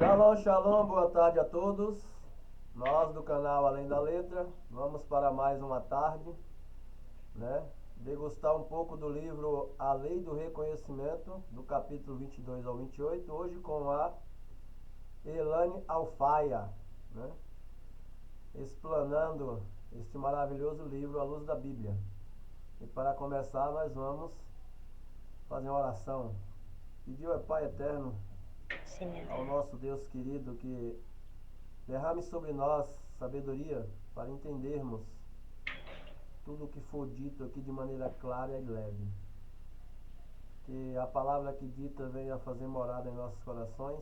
Shalom, shalom, boa tarde a todos. Nós do canal Além da Letra, vamos para mais uma tarde, né? Degustar um pouco do livro A Lei do Reconhecimento, do capítulo 22 ao 28, hoje com a Elaine Alfaia, né? Explanando este maravilhoso livro à luz da Bíblia. E para começar, nós vamos fazer uma oração. Pedir ao Pai Eterno, Sim, meu ao Deus. nosso Deus querido, que derrame sobre nós sabedoria para entendermos tudo o que for dito aqui de maneira clara e leve. Que a palavra que dita venha fazer morada em nossos corações,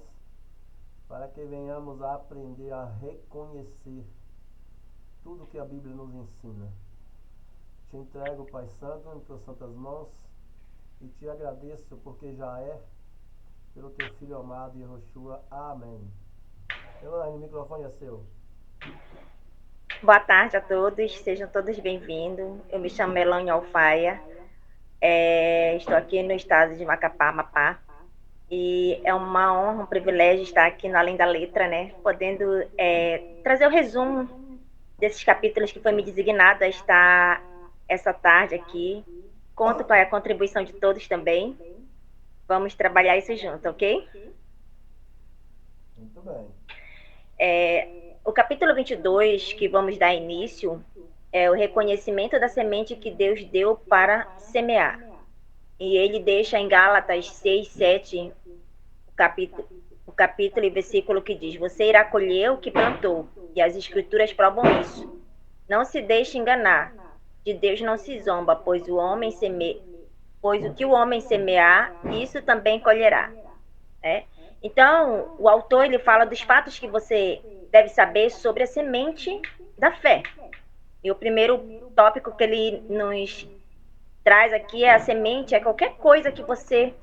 para que venhamos a aprender a reconhecer tudo que a Bíblia nos ensina. Te entrego, Pai Santo, em tuas santas mãos e te agradeço porque já é, pelo teu Filho amado Yehoshua. Amém. Elaine, o microfone é seu. Boa tarde a todos, sejam todos bem-vindos. Eu me chamo Melanie Alfaia, estou aqui no estado de Macapá, Amapá, e é uma honra, um privilégio estar aqui no Além da Letra, né? Podendo trazer o resumo desses capítulos que foi me designado a estar essa tarde aqui. Conto com a contribuição de todos também. Vamos trabalhar isso junto, ok? Muito bem. O capítulo 22, que vamos dar início, é o reconhecimento da semente que Deus deu para semear. E ele deixa em Gálatas 6, 7, o capítulo e versículo que diz: Você irá colher o que plantou, e as escrituras provam isso. Não se deixe enganar, de Deus não se zomba, pois o que o homem semear, isso também colherá. Né? Então, o autor ele fala dos fatos que você deve saber sobre a semente da fé. E o primeiro tópico que ele nos traz aqui é a semente, é qualquer coisa que você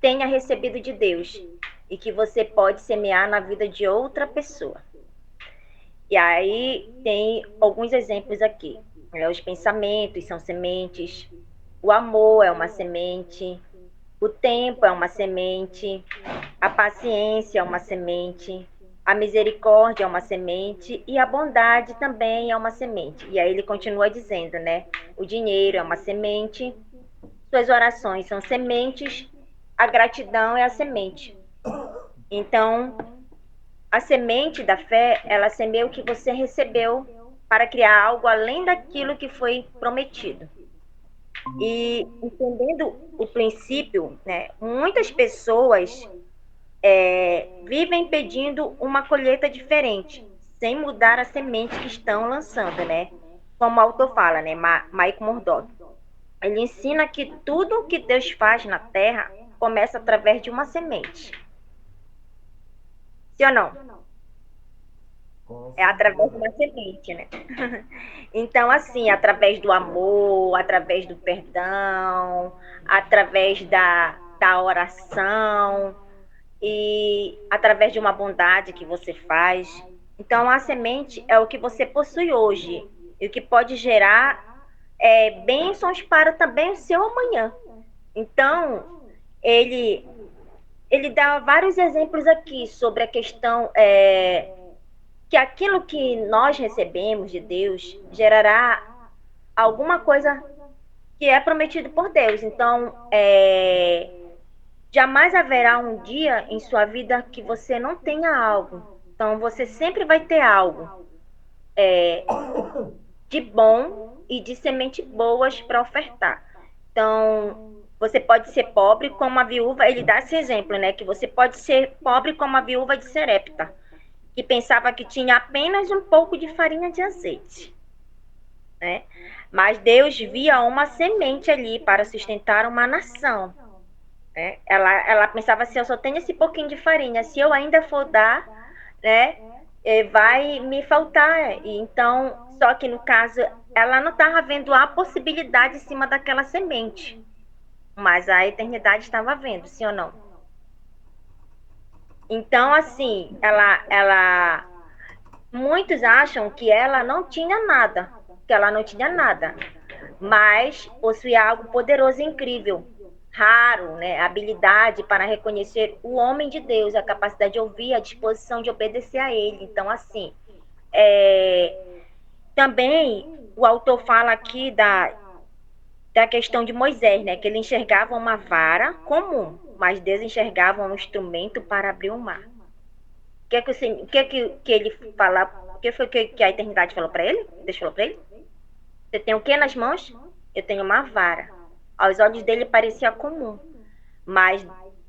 tenha recebido de Deus e que você pode semear na vida de outra pessoa. E aí tem alguns exemplos aqui. Os pensamentos são sementes, o amor é uma semente, o tempo é uma semente, a paciência é uma semente, a misericórdia é uma semente e a bondade também é uma semente. E aí ele continua dizendo, né? O dinheiro é uma semente, suas orações são sementes, a gratidão é a semente. Então, a semente da fé, ela semeia o que você recebeu para criar algo além daquilo que foi prometido. E entendendo o princípio, né, muitas pessoas vivem pedindo uma colheita diferente, sem mudar a semente que estão lançando, né? Como o autor fala, né, Mike Murdock. Ele ensina que tudo o que Deus faz na terra começa através de uma semente. Sim ou não? Com É através de certeza. uma semente, né? Então, assim, através do amor, através do perdão, através da oração, e através de uma bondade que você faz. Então, a semente é o que você possui hoje e o que pode gerar bênçãos para também o seu amanhã. Então, ele, ele dá vários exemplos aqui sobre a questão que aquilo que nós recebemos de Deus gerará alguma coisa que é prometido por Deus. Então, jamais haverá um dia em sua vida que você não tenha algo. Então, você sempre vai ter algo de bom e de semente boas para ofertar. Então, você pode ser pobre como a viúva, ele dá esse exemplo, né? Que você pode ser pobre como a viúva de Serepta, que pensava que tinha apenas um pouco de farinha de azeite, né? Mas Deus via uma semente ali para sustentar uma nação. Né? Ela pensava assim, eu só tenho esse pouquinho de farinha, se eu ainda for dar, né, vai me faltar. E então, só que no caso, ela não estava vendo a possibilidade em cima daquela semente, mas a eternidade estava vendo, sim ou não? Então, assim, muitos acham que ela não tinha nada, que ela não tinha nada, mas possuía algo poderoso e incrível. raro, né? A habilidade para reconhecer o homem de Deus, a capacidade de ouvir, a disposição de obedecer a ele. Então, assim, é, também o autor fala aqui da questão de Moisés, né? Que ele enxergava uma vara comum, mas Deus enxergava um instrumento para abrir o mar. O que ele fala? O que foi que a eternidade falou para ele? Deus falou para ele? Você tem o que nas mãos? Eu tenho uma vara. Aos olhos dele parecia comum, mas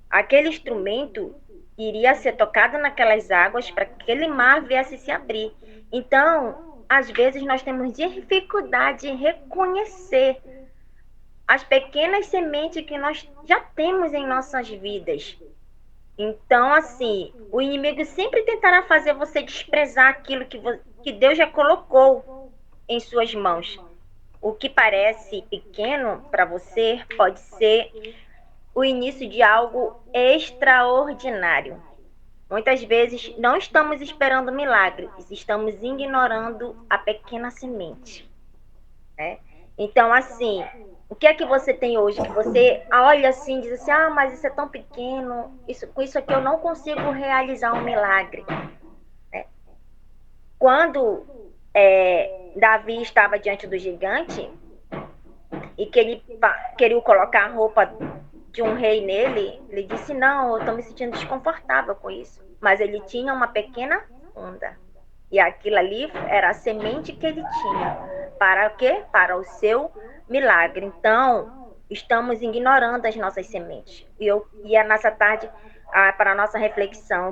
aquele instrumento iria ser tocado naquelas águas para que aquele mar viesse se abrir. Então, às vezes nós temos dificuldade em reconhecer as pequenas sementes que nós já temos em nossas vidas. Então, assim, o inimigo sempre tentará fazer você desprezar aquilo que Deus já colocou em suas mãos. O que parece pequeno para você pode ser o início de algo extraordinário. Muitas vezes não estamos esperando milagres, estamos ignorando a pequena semente, né? Então, assim, o que é que você tem hoje que você olha assim e diz assim, ah, mas isso é tão pequeno, com isso aqui eu não consigo realizar um milagre, né? Quando Davi estava diante do gigante e que ele queria colocar a roupa de um rei nele, ele disse, não, eu estou me sentindo desconfortável com isso. Mas ele tinha uma pequena onda. E aquilo ali era a semente que ele tinha. Para o quê? Para o seu milagre. Então, estamos ignorando as nossas sementes. E eu ia nessa tarde para a nossa reflexão.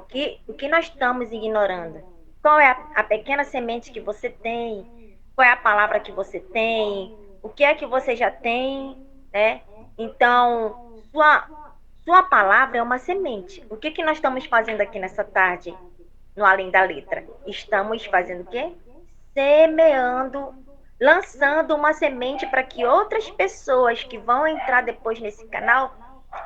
O que nós estamos ignorando? Qual é a pequena semente que você tem? Qual é a palavra que você tem? O que é que você já tem? Né? Então, sua palavra é uma semente. O que nós estamos fazendo aqui nessa tarde? No Além da Letra. Estamos fazendo o quê? Semeando, lançando uma semente para que outras pessoas que vão entrar depois nesse canal,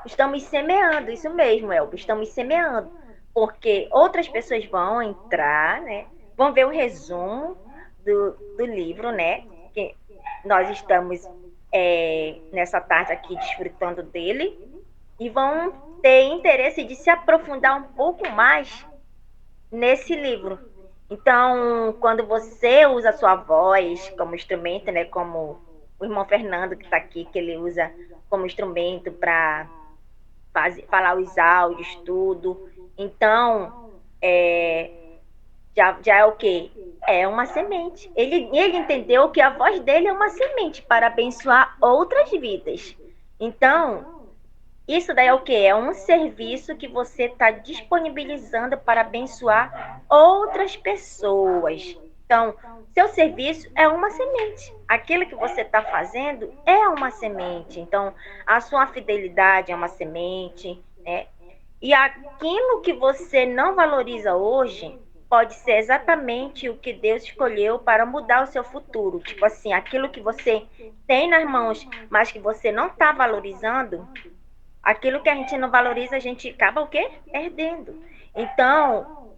estamos semeando, isso mesmo, Elba, estamos semeando. Porque outras pessoas vão entrar, né? Vão ver o resumo do livro, né? Que nós estamos nessa tarde aqui desfrutando dele e vão ter interesse de se aprofundar um pouco mais nesse livro. Então, quando você usa a sua voz como instrumento, né, como o irmão Fernando que está aqui, que ele usa como instrumento para falar os áudios, tudo. Então, já é o quê? É uma semente. Ele entendeu que a voz dele é uma semente para abençoar outras vidas. Então, isso daí é o quê? É um serviço que você está disponibilizando para abençoar outras pessoas. Então, seu serviço é uma semente. Aquilo que você está fazendo é uma semente. Então, a sua fidelidade é uma semente, né? E aquilo que você não valoriza hoje pode ser exatamente o que Deus escolheu para mudar o seu futuro. Tipo assim, aquilo que você tem nas mãos, mas que você não está valorizando, aquilo que a gente não valoriza, a gente acaba o quê? Perdendo. Então,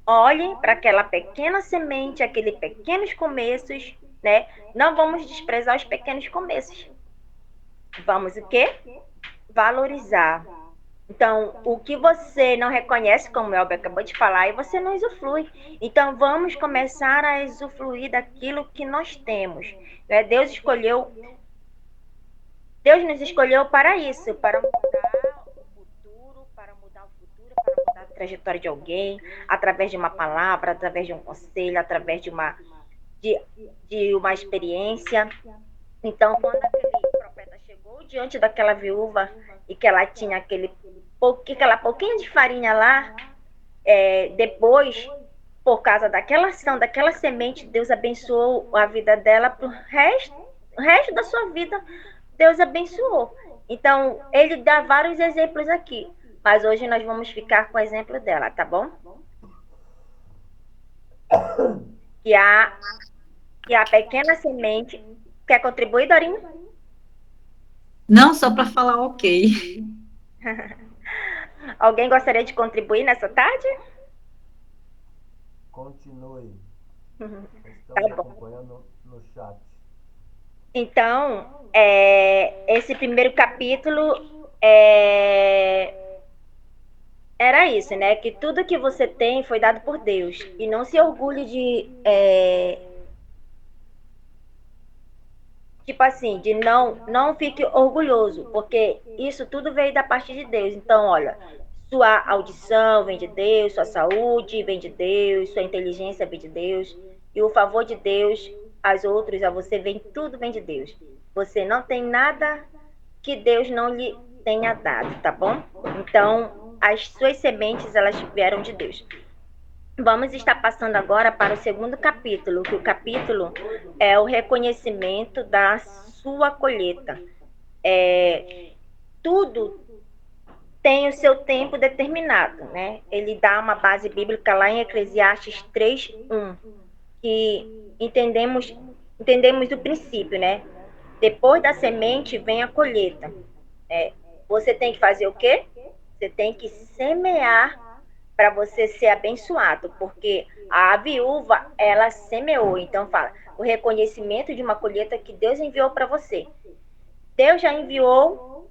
olhe para aquela pequena semente, aqueles pequenos começos, né? Não vamos desprezar os pequenos começos. Vamos o quê? Valorizar. Então, o que você não reconhece, como o Elber acabou de falar, e você não usufrui. Então, vamos começar a usufruir daquilo que nós temos. Né? Deus nos escolheu para isso, para mudar o futuro, para mudar a trajetória de alguém, através de uma palavra, através de um conselho, através de uma experiência. Então, quando aquele profeta chegou diante daquela viúva e que ela tinha aquela pouquinho de farinha lá, depois, por causa daquela ação, daquela semente, Deus abençoou a vida dela para o resto da sua vida. Deus abençoou. Então, ele dá vários exemplos aqui, mas hoje nós vamos ficar com o exemplo dela, tá bom? Que a pequena semente. Quer contribuir, Dorinha? Não, só para falar ok. Alguém gostaria de contribuir nessa tarde? Continue. Tá Estamos bom. acompanhando no chat. Então, esse primeiro capítulo é, era isso, né? Que tudo que você tem foi dado por Deus. E não se orgulhe tipo assim, de não fique orgulhoso, porque isso tudo veio da parte de Deus. Então, olha, sua audição vem de Deus, sua saúde vem de Deus, sua inteligência vem de Deus, e o favor de Deus aos outros, a você vem, tudo vem de Deus. Você não tem nada que Deus não lhe tenha dado, tá bom? Então, as suas sementes, elas vieram de Deus. Vamos estar passando agora para o segundo capítulo, que o capítulo é o reconhecimento da sua colheita. Tudo tem o seu tempo determinado, né? Ele dá uma base bíblica lá em Eclesiastes 3:1, que entendemos do princípio, né? Depois da semente vem a colheita. Você tem que fazer o quê? Você tem que semear para você ser abençoado, porque a viúva, ela semeou. Então fala, o reconhecimento de uma colheita que Deus enviou para você. Deus já enviou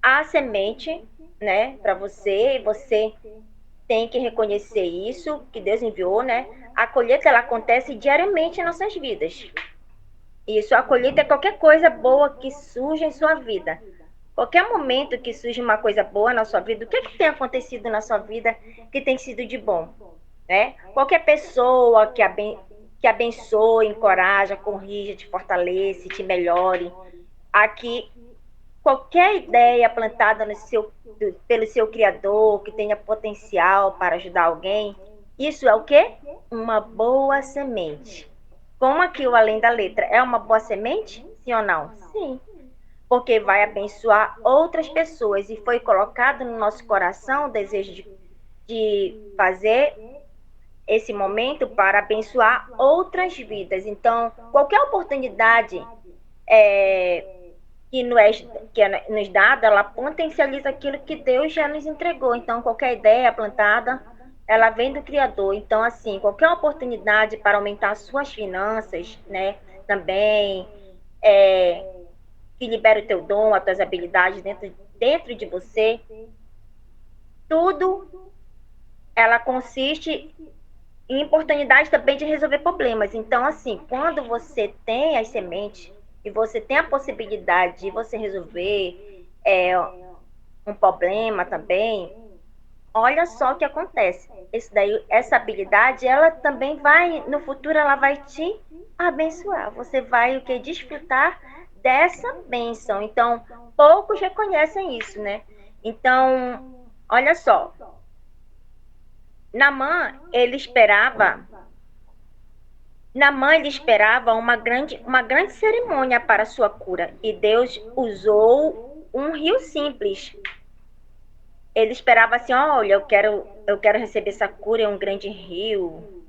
a semente, né, para você, e você tem que reconhecer isso que Deus enviou, né? A colheita, ela acontece diariamente em nossas vidas. Isso, a colheita é qualquer coisa boa que surge em sua vida. Qualquer momento que surge uma coisa boa na sua vida, o que tem acontecido na sua vida que tem sido de bom? Né? Qualquer pessoa que abençoe, encoraja, corrija, te fortalece, te melhore. Aqui, qualquer ideia plantada pelo seu Criador, que tenha potencial para ajudar alguém, isso é o quê? Uma boa semente. Como aqui o além da letra é uma boa semente? Sim ou não? Sim, porque vai abençoar outras pessoas e foi colocado no nosso coração o desejo de fazer esse momento para abençoar outras vidas. Então, qualquer oportunidade que nos dada, ela potencializa aquilo que Deus já nos entregou. Então, qualquer ideia plantada, ela vem do Criador. Então, assim, qualquer oportunidade para aumentar suas finanças, né, também, que libera o teu dom, as tuas habilidades dentro de você, tudo ela consiste em oportunidade também de resolver problemas. Então, assim, quando você tem as sementes e você tem a possibilidade de você resolver um problema também, olha só o que acontece. Essa habilidade, ela também vai, no futuro, ela vai te abençoar. Você vai o que? Desfrutar dessa bênção. Então, poucos reconhecem isso, né? Então, olha só. Naamã, ele esperava uma grande cerimônia para sua cura. E Deus usou um rio simples. Ele esperava assim, olha, eu quero receber essa cura em um grande rio.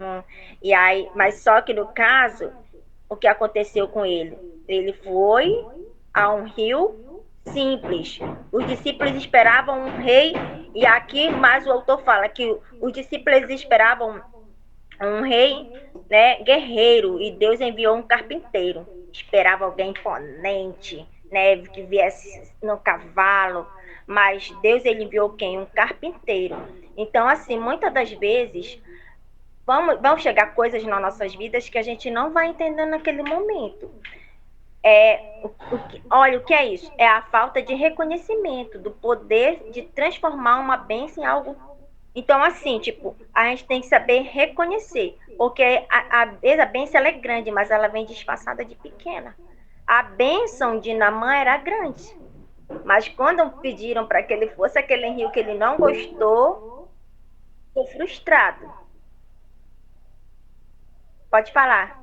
E aí, mas só que no caso, o que aconteceu com ele? Ele foi a um rio simples. Os discípulos esperavam um rei, e aqui mais o autor fala que os discípulos esperavam um rei, né, guerreiro, e Deus enviou um carpinteiro. Esperava alguém imponente, né, que viesse no cavalo, mas Deus ele enviou quem? Um carpinteiro. Então, assim, muitas das vezes vão chegar coisas nas nossas vidas que a gente não vai entender naquele momento. Olha, o que é isso? É a falta de reconhecimento do poder de transformar uma bênção em algo. Então, assim, tipo, a gente tem que saber reconhecer, porque a bênção ela é grande, mas ela vem disfarçada de pequena. A bênção de Naamã era grande, mas quando pediram para que ele fosse aquele rio que ele não gostou, ficou frustrado. Pode falar.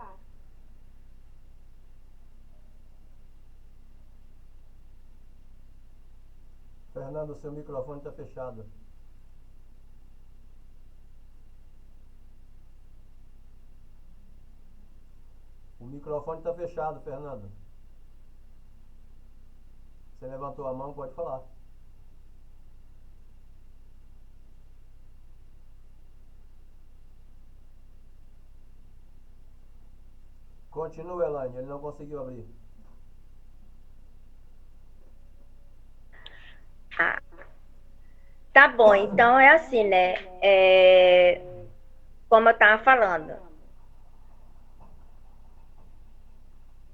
Fernando, seu microfone está fechado. O microfone está fechado, Fernando. Você levantou a mão, pode falar. Continua, Elaine, ele não conseguiu abrir. bom, então é assim, né? Como eu estava falando,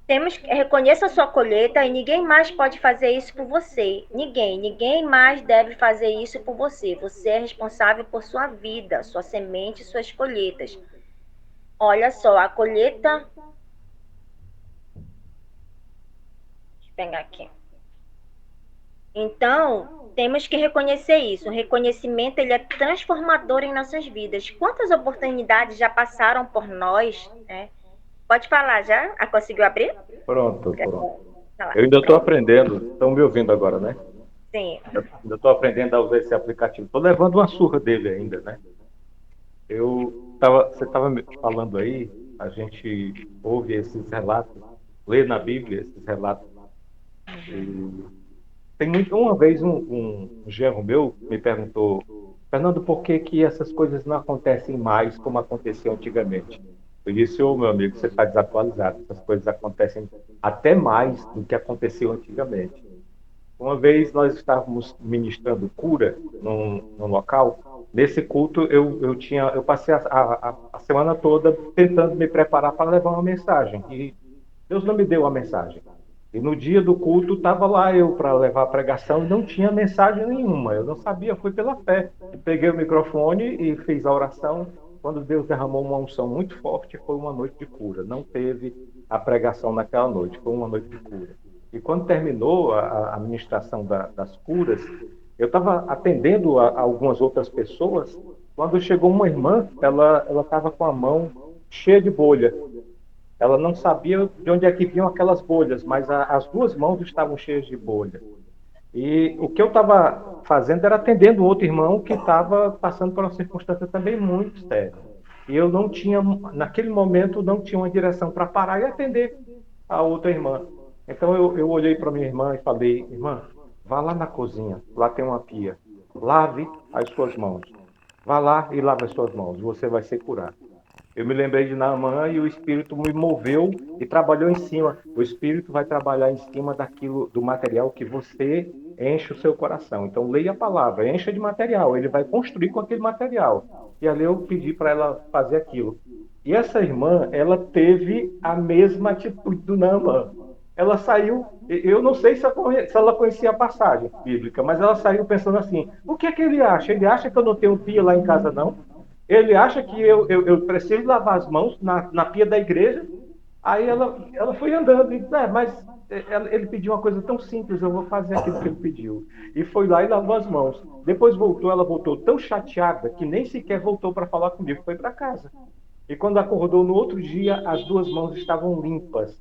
temos que reconheça a sua colheita e ninguém mais pode fazer isso por você. Ninguém mais deve fazer isso por você. Você é responsável por sua vida, sua semente, suas colheitas. Olha só, a colheita. Deixa eu pegar aqui. Então, temos que reconhecer isso. O reconhecimento ele é transformador em nossas vidas. Quantas oportunidades já passaram por nós, né? Pode falar já? Conseguiu abrir? Pronto, pronto. Tá lá. Eu ainda estou Pronto. aprendendo. Estão me ouvindo agora, né? Sim. Ainda estou aprendendo a usar esse aplicativo. Estou levando uma surra dele ainda, né? Você estava me falando aí, a gente ouve esses relatos, lê na Bíblia esses relatos. E tem muito. Uma vez um genro meu me perguntou, Fernando, por que que essas coisas não acontecem mais como aconteciam antigamente? Eu disse, ô meu amigo, você está desatualizado. Essas coisas acontecem até mais do que aconteceu antigamente. Uma vez nós estávamos ministrando cura num local. Nesse culto eu passei a semana toda tentando me preparar para levar uma mensagem. E Deus não me deu a mensagem. E no dia do culto estava lá eu para levar a pregação e não tinha mensagem nenhuma. Eu não sabia, fui pela fé. E peguei o microfone e fiz a oração. Quando Deus derramou uma unção muito forte, foi uma noite de cura. Não teve a pregação naquela noite, foi uma noite de cura. E quando terminou a ministração das curas, eu estava atendendo a algumas outras pessoas. Quando chegou uma irmã, ela estava com a mão cheia de bolha. Ela não sabia de onde é que vinham aquelas bolhas, mas as duas mãos estavam cheias de bolha. E o que eu estava fazendo era atendendo outro irmão que estava passando por uma circunstância também muito séria. E eu não tinha, naquele momento, não tinha uma direção para parar e atender a outra irmã. Então eu olhei para minha irmã e falei, irmã, vá lá na cozinha, lá tem uma pia. Lave as suas mãos. Vá lá e lave as suas mãos, você vai ser curado. Eu me lembrei de Naamã e o Espírito me moveu e trabalhou em cima. O Espírito vai trabalhar em cima daquilo, do material que você enche o seu coração. Então, leia a palavra, encha de material. Ele vai construir com aquele material. E ali eu pedi para ela fazer aquilo. E essa irmã, ela teve a mesma atitude do Naamã. Ela saiu, eu não sei se ela conhecia a passagem bíblica, mas ela saiu pensando assim, o que é que ele acha? Ele acha que eu não tenho pia lá em casa, não? Ele acha que eu preciso lavar as mãos na pia da igreja. Aí ela foi andando, e, mas ele pediu uma coisa tão simples, eu vou fazer aquilo que ele pediu. E foi lá e lavou as mãos. Depois voltou, ela voltou tão chateada que nem sequer voltou para falar comigo, foi para casa. E quando acordou no outro dia, as duas mãos estavam limpas.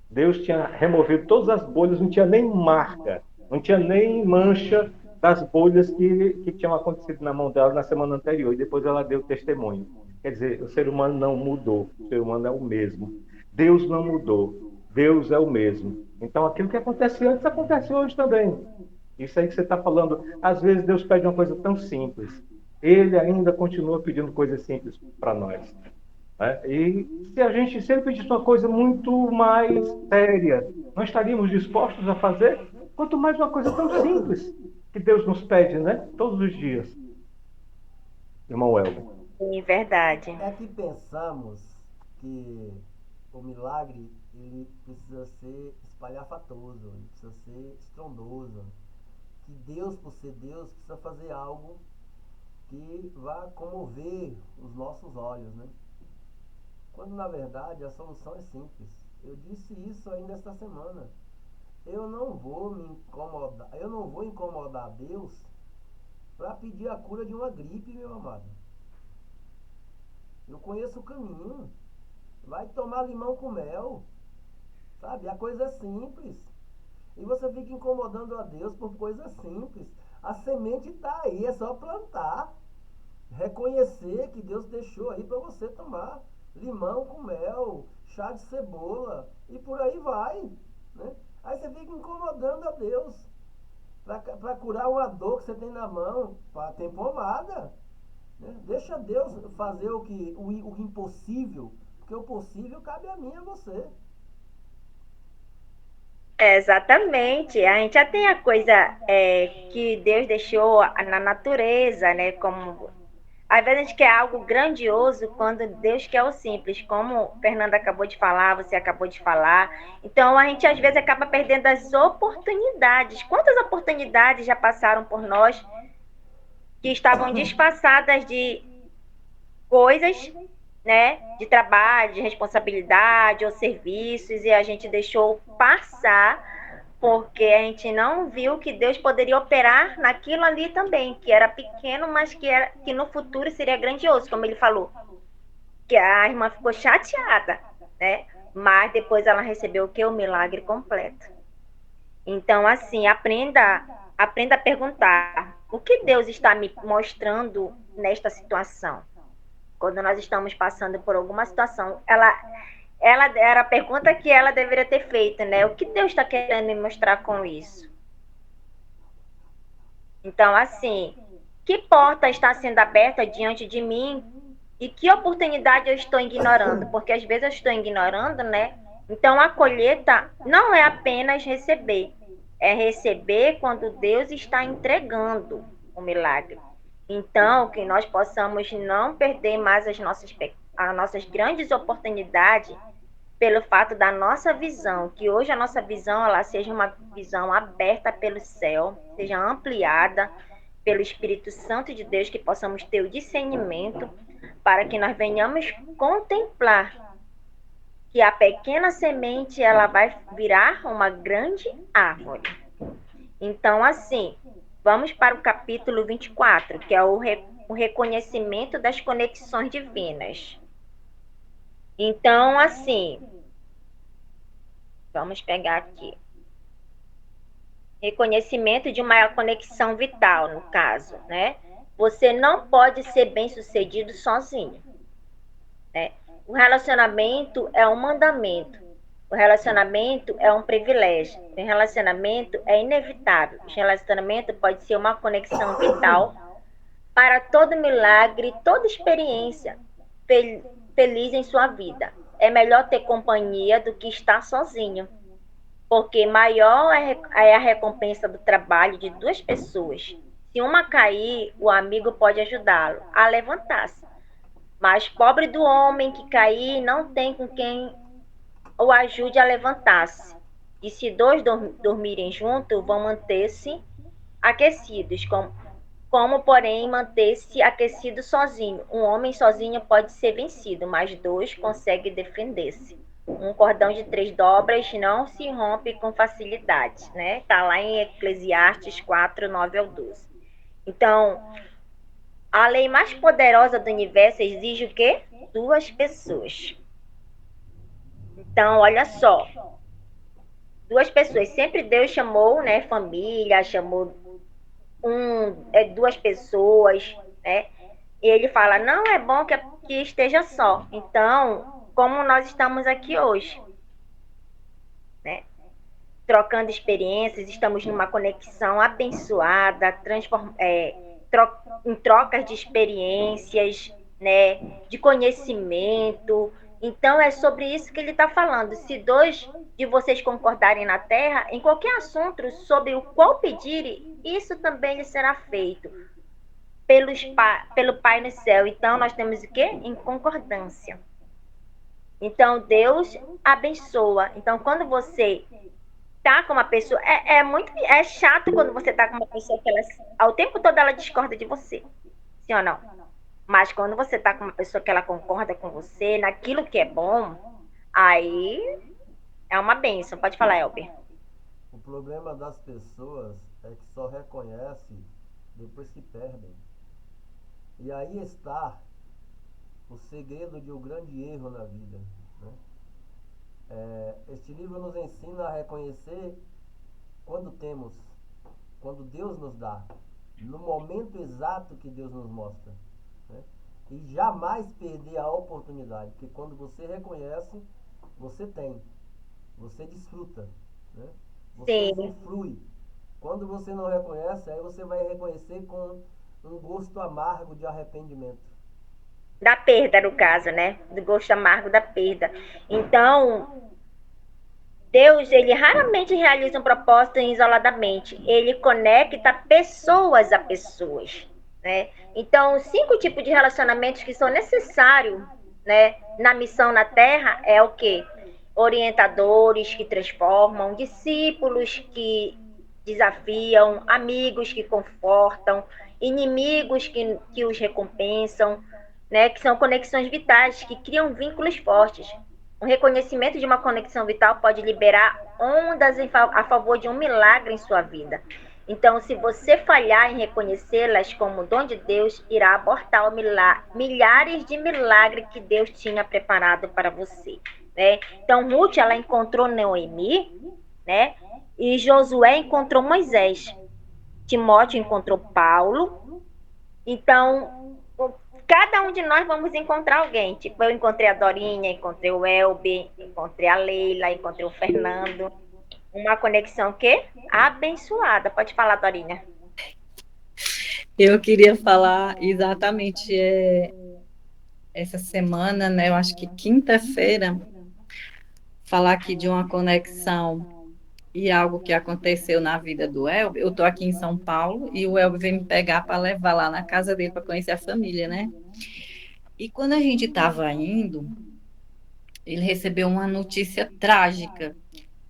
Deus tinha removido todas as bolhas, não tinha nem marca, não tinha nem mancha das bolhas que tinham acontecido na mão dela na semana anterior. E depois ela deu testemunho. Quer dizer, o ser humano não mudou, o ser humano é o mesmo. Deus não mudou, Deus é o mesmo. Então aquilo que acontece antes, acontece hoje também. Isso aí que você está falando, às vezes Deus pede uma coisa tão simples. Ele ainda continua pedindo coisas simples para nós. Né? E se a gente sempre pedisse uma coisa muito mais séria, nós estaríamos dispostos a fazer? Quanto mais uma coisa tão simples que Deus nos pede, né? Todos os dias. Irmão Elber. Sim, verdade. É que pensamos que o milagre ele precisa ser espalhafatoso, ele precisa ser estrondoso. Que Deus, por ser Deus, precisa fazer algo que vá comover os nossos olhos, né? Quando na verdade a solução é simples. Eu disse isso ainda esta semana. Eu não vou incomodar Deus para pedir a cura de uma gripe, meu amado. Eu conheço o caminho. Vai tomar limão com mel. Sabe? A coisa é simples. E você fica incomodando a Deus por coisas simples. A semente está aí, é só plantar. Reconhecer que Deus deixou aí para você tomar. Limão com mel, chá de cebola e por aí vai. Né? Aí você fica incomodando a Deus. Para curar uma dor que você tem na mão, tem pomada. Né? Deixa Deus fazer o impossível, porque o possível cabe a mim e a você. Exatamente. A gente já tem a coisa que Deus deixou na natureza, né? Como às vezes a gente quer algo grandioso quando Deus quer o simples, como Fernanda acabou de falar, você acabou de falar. Então a gente às vezes acaba perdendo as oportunidades. Quantas oportunidades já passaram por nós que estavam disfarçadas de coisas, né, de trabalho, de responsabilidade ou serviços, e a gente deixou passar porque a gente não viu que Deus poderia operar naquilo ali também, que era pequeno, mas que no futuro seria grandioso, como ele falou. Que a irmã ficou chateada, né? Mas depois ela recebeu o que? O milagre completo. Então, assim, aprenda a perguntar: o que Deus está me mostrando nesta situação? Quando nós estamos passando por alguma situação, ela era a pergunta que ela deveria ter feito, né? O que Deus está querendo me mostrar com isso? Então, assim, que porta está sendo aberta diante de mim e que oportunidade eu estou ignorando? Porque às vezes eu estou ignorando, né? Então, a colheita não é apenas receber, é receber quando Deus está entregando o milagre. Então, que nós possamos não perder mais as nossas grandes oportunidades pelo fato da nossa visão, que hoje a nossa visão ela seja uma visão aberta pelo céu, seja ampliada pelo Espírito Santo de Deus, que possamos ter o discernimento para que nós venhamos contemplar que a pequena semente ela vai virar uma grande árvore. Então, assim, vamos para o capítulo 24, que é o reconhecimento das conexões divinas. Então, assim, vamos pegar aqui. Reconhecimento de uma conexão vital, no caso, né? Você não pode ser bem-sucedido sozinho, né? O relacionamento é um mandamento. O relacionamento é um privilégio. O relacionamento é inevitável. O relacionamento pode ser uma conexão vital para todo milagre, toda experiência feliz em sua vida. É melhor ter companhia do que estar sozinho, porque maior é a recompensa do trabalho de duas pessoas. Se uma cair, o amigo pode ajudá-lo a levantar-se. Mas pobre do homem que cair, não tem com quem o ajude a levantar-se. E se dois dormirem juntos, vão manter-se aquecidos, porém manter-se aquecido sozinho. Um homem sozinho pode ser vencido, mas dois conseguem defender-se. Um cordão de 3 dobras não se rompe com facilidade, né? Tá lá em Eclesiastes 4, 9 ao 12. Então, a lei mais poderosa do universo exige o quê? 2 pessoas. Então, olha só. 2 pessoas. Sempre Deus chamou, né? Família, chamou 2 pessoas, né? E ele fala, não é bom que esteja só. Então, como nós estamos aqui hoje, né? Trocando experiências, estamos numa conexão abençoada, em trocas de experiências, né? De conhecimento. Então, é sobre isso que ele está falando. Se 2 de vocês concordarem na terra, em qualquer assunto sobre o qual pedirem, isso também lhe será feito pelo Pai no céu. Então, nós temos o quê? Em concordância. Então, Deus abençoa. Então, quando você tá com uma pessoa... É chato quando você tá com uma pessoa que ao tempo todo ela discorda de você. Sim ou não? Mas quando você tá com uma pessoa que ela concorda com você, naquilo que é bom, aí é uma bênção. Pode falar, Elber. O problema das pessoas é que só reconhece depois que perdem. E aí está o segredo de um grande erro na vida, né? Este livro nos ensina a reconhecer quando temos, quando Deus nos dá, no momento exato que Deus nos mostra, né? E jamais perder a oportunidade, porque quando você reconhece, você tem, você desfruta, né? Você usufrui. Quando você não reconhece, aí você vai reconhecer com um gosto amargo de arrependimento. Da perda, no caso, né? Do gosto amargo da perda. Então, Deus, ele raramente realiza um propósito isoladamente. Ele conecta pessoas a pessoas, né? Então, 5 tipos de relacionamentos que são necessários, né, na missão na Terra é o quê? Orientadores que transformam, discípulos que desafiam, amigos que confortam, inimigos que os recompensam, né? Que são conexões vitais, que criam vínculos fortes. O reconhecimento de uma conexão vital pode liberar ondas a favor de um milagre em sua vida. Então, se você falhar em reconhecê-las como dom de Deus, irá abortar milhares de milagres que Deus tinha preparado para você, né? Então, Ruth, ela encontrou Noemi, né? E Josué encontrou Moisés. Timóteo encontrou Paulo. Então, cada um de nós vamos encontrar alguém. Tipo, eu encontrei a Dorinha, encontrei o Elber, encontrei a Leila, encontrei o Fernando. Uma conexão o quê? Abençoada. Pode falar, Dorinha. Eu queria falar exatamente essa semana, né? Eu acho que quinta-feira, falar aqui de uma conexão e algo que aconteceu na vida do Elber. Eu estou aqui em São Paulo e o Elber veio me pegar para levar lá na casa dele para conhecer a família, né? E quando a gente estava indo, ele recebeu uma notícia trágica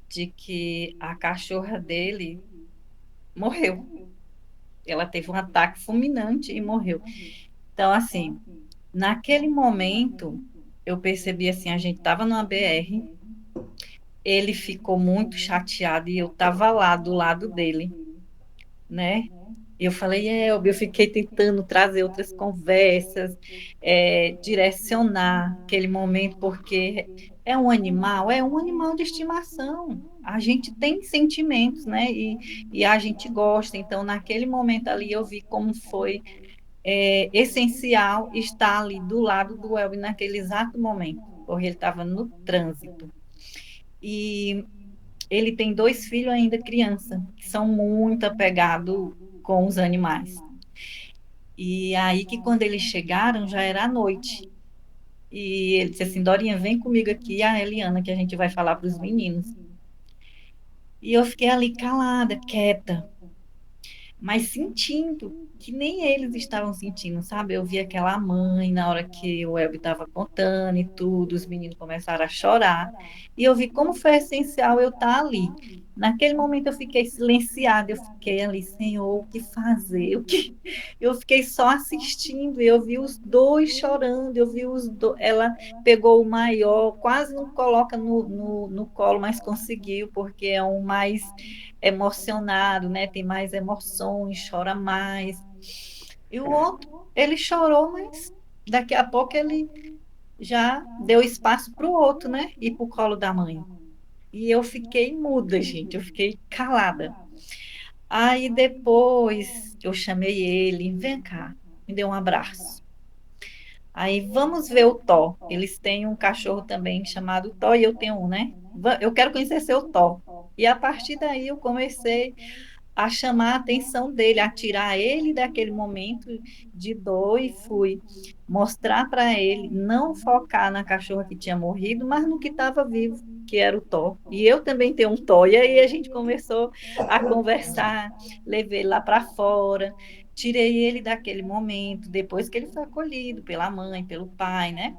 de que a cachorra dele morreu. Ela teve um ataque fulminante e morreu. Então, assim, naquele momento, eu percebi assim, a gente estava numa BR, ele ficou muito chateado e eu estava lá do lado dele, né? Eu falei, Elber, eu fiquei tentando trazer outras conversas, direcionar aquele momento, porque é um animal de estimação. A gente tem sentimentos, né? E a gente gosta. Então, naquele momento ali, eu vi como foi essencial estar ali do lado do Elber naquele exato momento, porque ele estava no trânsito. E ele tem 2 filhos ainda criança, que são muito apegados com os animais. E aí que quando eles chegaram, já era à noite. E ele disse assim, Dorinha, vem comigo aqui, a Eliana, que a gente vai falar para os meninos. E eu fiquei ali calada, quieta, mas sentindo que nem eles estavam sentindo, sabe? Eu vi aquela mãe na hora que o Elber estava contando e tudo, os meninos começaram a chorar, e eu vi como foi essencial eu estar ali. Naquele momento eu fiquei silenciada, eu fiquei ali, Senhor, o que fazer? Eu fiquei só assistindo, e eu vi os 2 chorando, eu vi ela pegou o maior, quase não coloca no colo, mas conseguiu, porque é um mais emocionado, né? Tem mais emoções, chora mais. E o outro, ele chorou, mas daqui a pouco ele já deu espaço para o outro, né? Ir para o colo da mãe. E eu fiquei muda, gente, eu fiquei calada. Aí depois eu chamei ele, vem cá, me deu um abraço. Aí vamos ver o Thó. Eles têm um cachorro também chamado Thó e eu tenho um, né? Eu quero conhecer seu Thó. E a partir daí eu comecei a chamar a atenção dele, a tirar ele daquele momento de dor e fui mostrar para ele, não focar na cachorra que tinha morrido, mas no que estava vivo, que era o Thó. E eu também tenho um Thó. E aí a gente começou a conversar, levei ele lá para fora, tirei ele daquele momento, depois que ele foi acolhido pela mãe, pelo pai, né?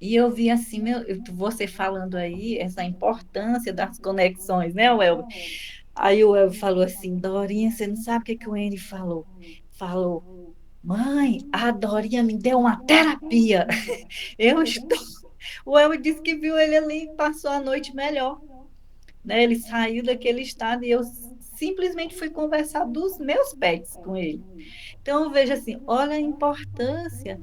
E eu vi assim, você falando aí, essa importância das conexões, né, Welber? Aí o Elvio falou assim, Dorinha, você não sabe o que o Henry falou? Falou, mãe, a Dorinha me deu uma terapia. Eu estou... O Elvio disse que viu ele ali e passou a noite melhor. Né? Ele saiu daquele estado e eu simplesmente fui conversar dos meus pets com ele. Então, eu vejo assim, olha a importância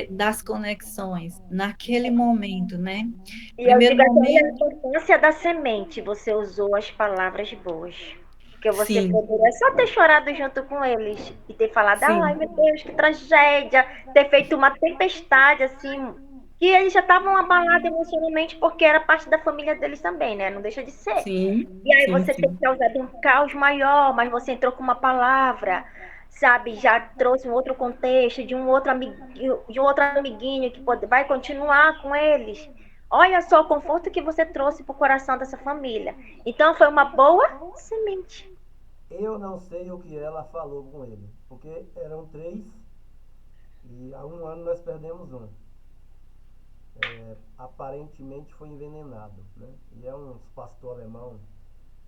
das conexões naquele momento, né? E eu Primeiro digo assim, olha a momento, importância da semente. Você usou as palavras boas. Porque você sim, poderia só ter chorado junto com eles e ter falado, ai sim, meu Deus, que tragédia, ter feito uma tempestade, assim, que eles já estavam abalados emocionalmente porque era parte da família deles também, né? Não deixa de ser. sim, E aí sim, você tem sim. causado um caos maior, mas você entrou com uma palavra, sabe? Já trouxe um outro contexto de um outro amiguinho que vai continuar com eles. Olha só o conforto que você trouxe para o coração dessa família. Então foi uma boa semente. Eu não sei o que ela falou com ele, porque eram 3 e há um ano nós perdemos um. Aparentemente foi envenenado, né? E é uns pastor alemão,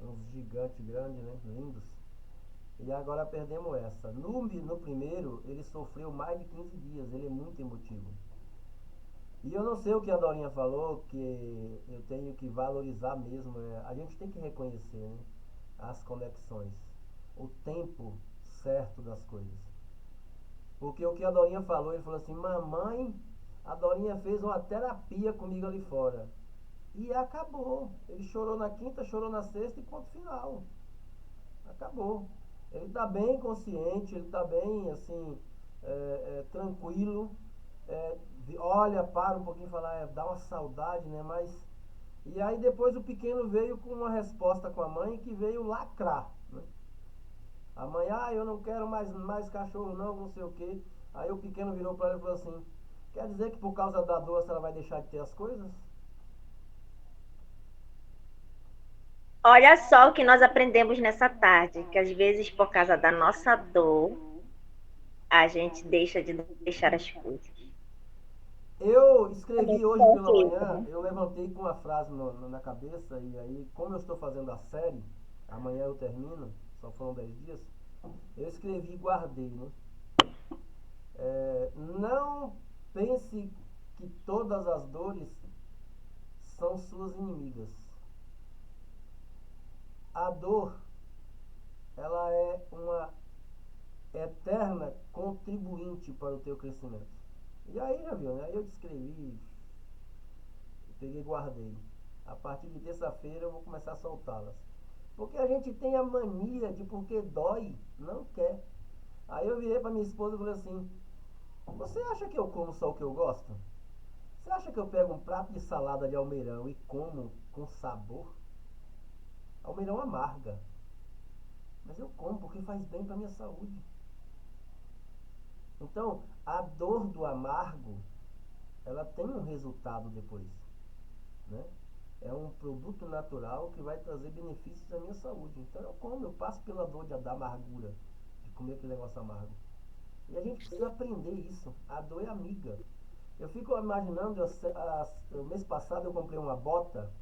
uns gigantes grandes, né? Lindos. E agora perdemos essa. No primeiro, ele sofreu mais de 15 dias, ele é muito emotivo. E eu não sei o que a Dorinha falou, que eu tenho que valorizar mesmo. A gente tem que reconhecer, né, as conexões, o tempo certo das coisas. Porque o que a Dorinha falou, ele falou assim: mamãe, a Dorinha fez uma terapia comigo ali fora. E acabou. Ele chorou na quinta, chorou na sexta e ponto final. Acabou. Ele está bem consciente, ele está bem, assim, tranquilo. É, olha, para um pouquinho e fala, dá uma saudade, né? Mas. E aí depois o pequeno veio com uma resposta com a mãe que veio lacrar, né? A mãe, eu não quero mais cachorro não, não sei o quê. Aí o pequeno virou para ela e falou assim: quer dizer que por causa da dor a senhora vai deixar de ter as coisas? Olha só o que nós aprendemos nessa tarde, que às vezes por causa da nossa dor, a gente deixa de deixar as coisas. Eu Também escrevi hoje penso pela isso, manhã, né? eu levantei com uma frase na cabeça, e aí, como eu estou fazendo a série, amanhã eu termino, só foram 10 dias, eu escrevi e guardei, né? Não pense que todas as dores são suas inimigas. A dor, ela é uma eterna contribuinte para o teu crescimento. E aí, já viu, né? Aí eu escrevi, peguei e guardei. A partir de terça-feira eu vou começar a soltá-las. Porque a gente tem a mania de, porque dói, não quer. Aí eu virei para minha esposa e falei assim: você acha que eu como só o que eu gosto? Você acha que eu pego um prato de salada de almeirão e como com sabor? Almeirão amarga. Mas eu como porque faz bem para minha saúde. Então, a dor do amargo, ela tem um resultado depois, né? É um produto natural que vai trazer benefícios à minha saúde. Então eu como, eu passo pela dor da amargura, de comer aquele negócio amargo. E a gente precisa aprender isso. A dor é amiga. Eu fico imaginando, o mês passado eu comprei uma bota,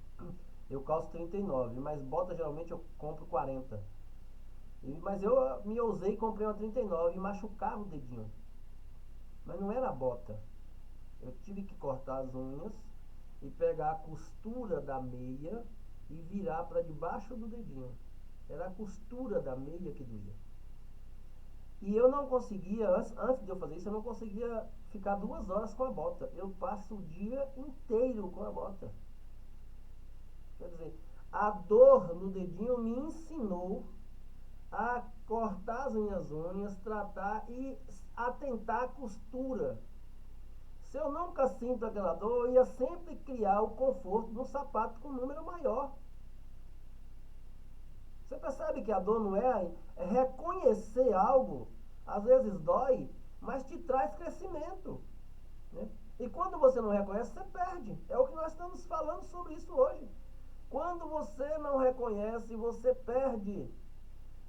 eu calço 39, mas bota geralmente eu compro 40. Mas eu me ousei e comprei uma 39 e machucava o dedinho. Mas não era a bota. Eu tive que cortar as unhas e pegar a costura da meia e virar para debaixo do dedinho. Era a costura da meia que doía. E eu não conseguia, antes de eu fazer isso, eu não conseguia ficar 2 horas com a bota. Eu passo o dia inteiro com a bota. Quer dizer, a dor no dedinho me ensinou a cortar as minhas unhas, tratar e atentar a costura. Se eu nunca sinto aquela dor, eu ia sempre criar o conforto de um sapato com um número maior. Você percebe que a dor não é reconhecer algo, às vezes dói, mas te traz crescimento, né? E quando você não reconhece, você perde. É o que nós estamos falando sobre isso hoje. Quando você não reconhece, você perde.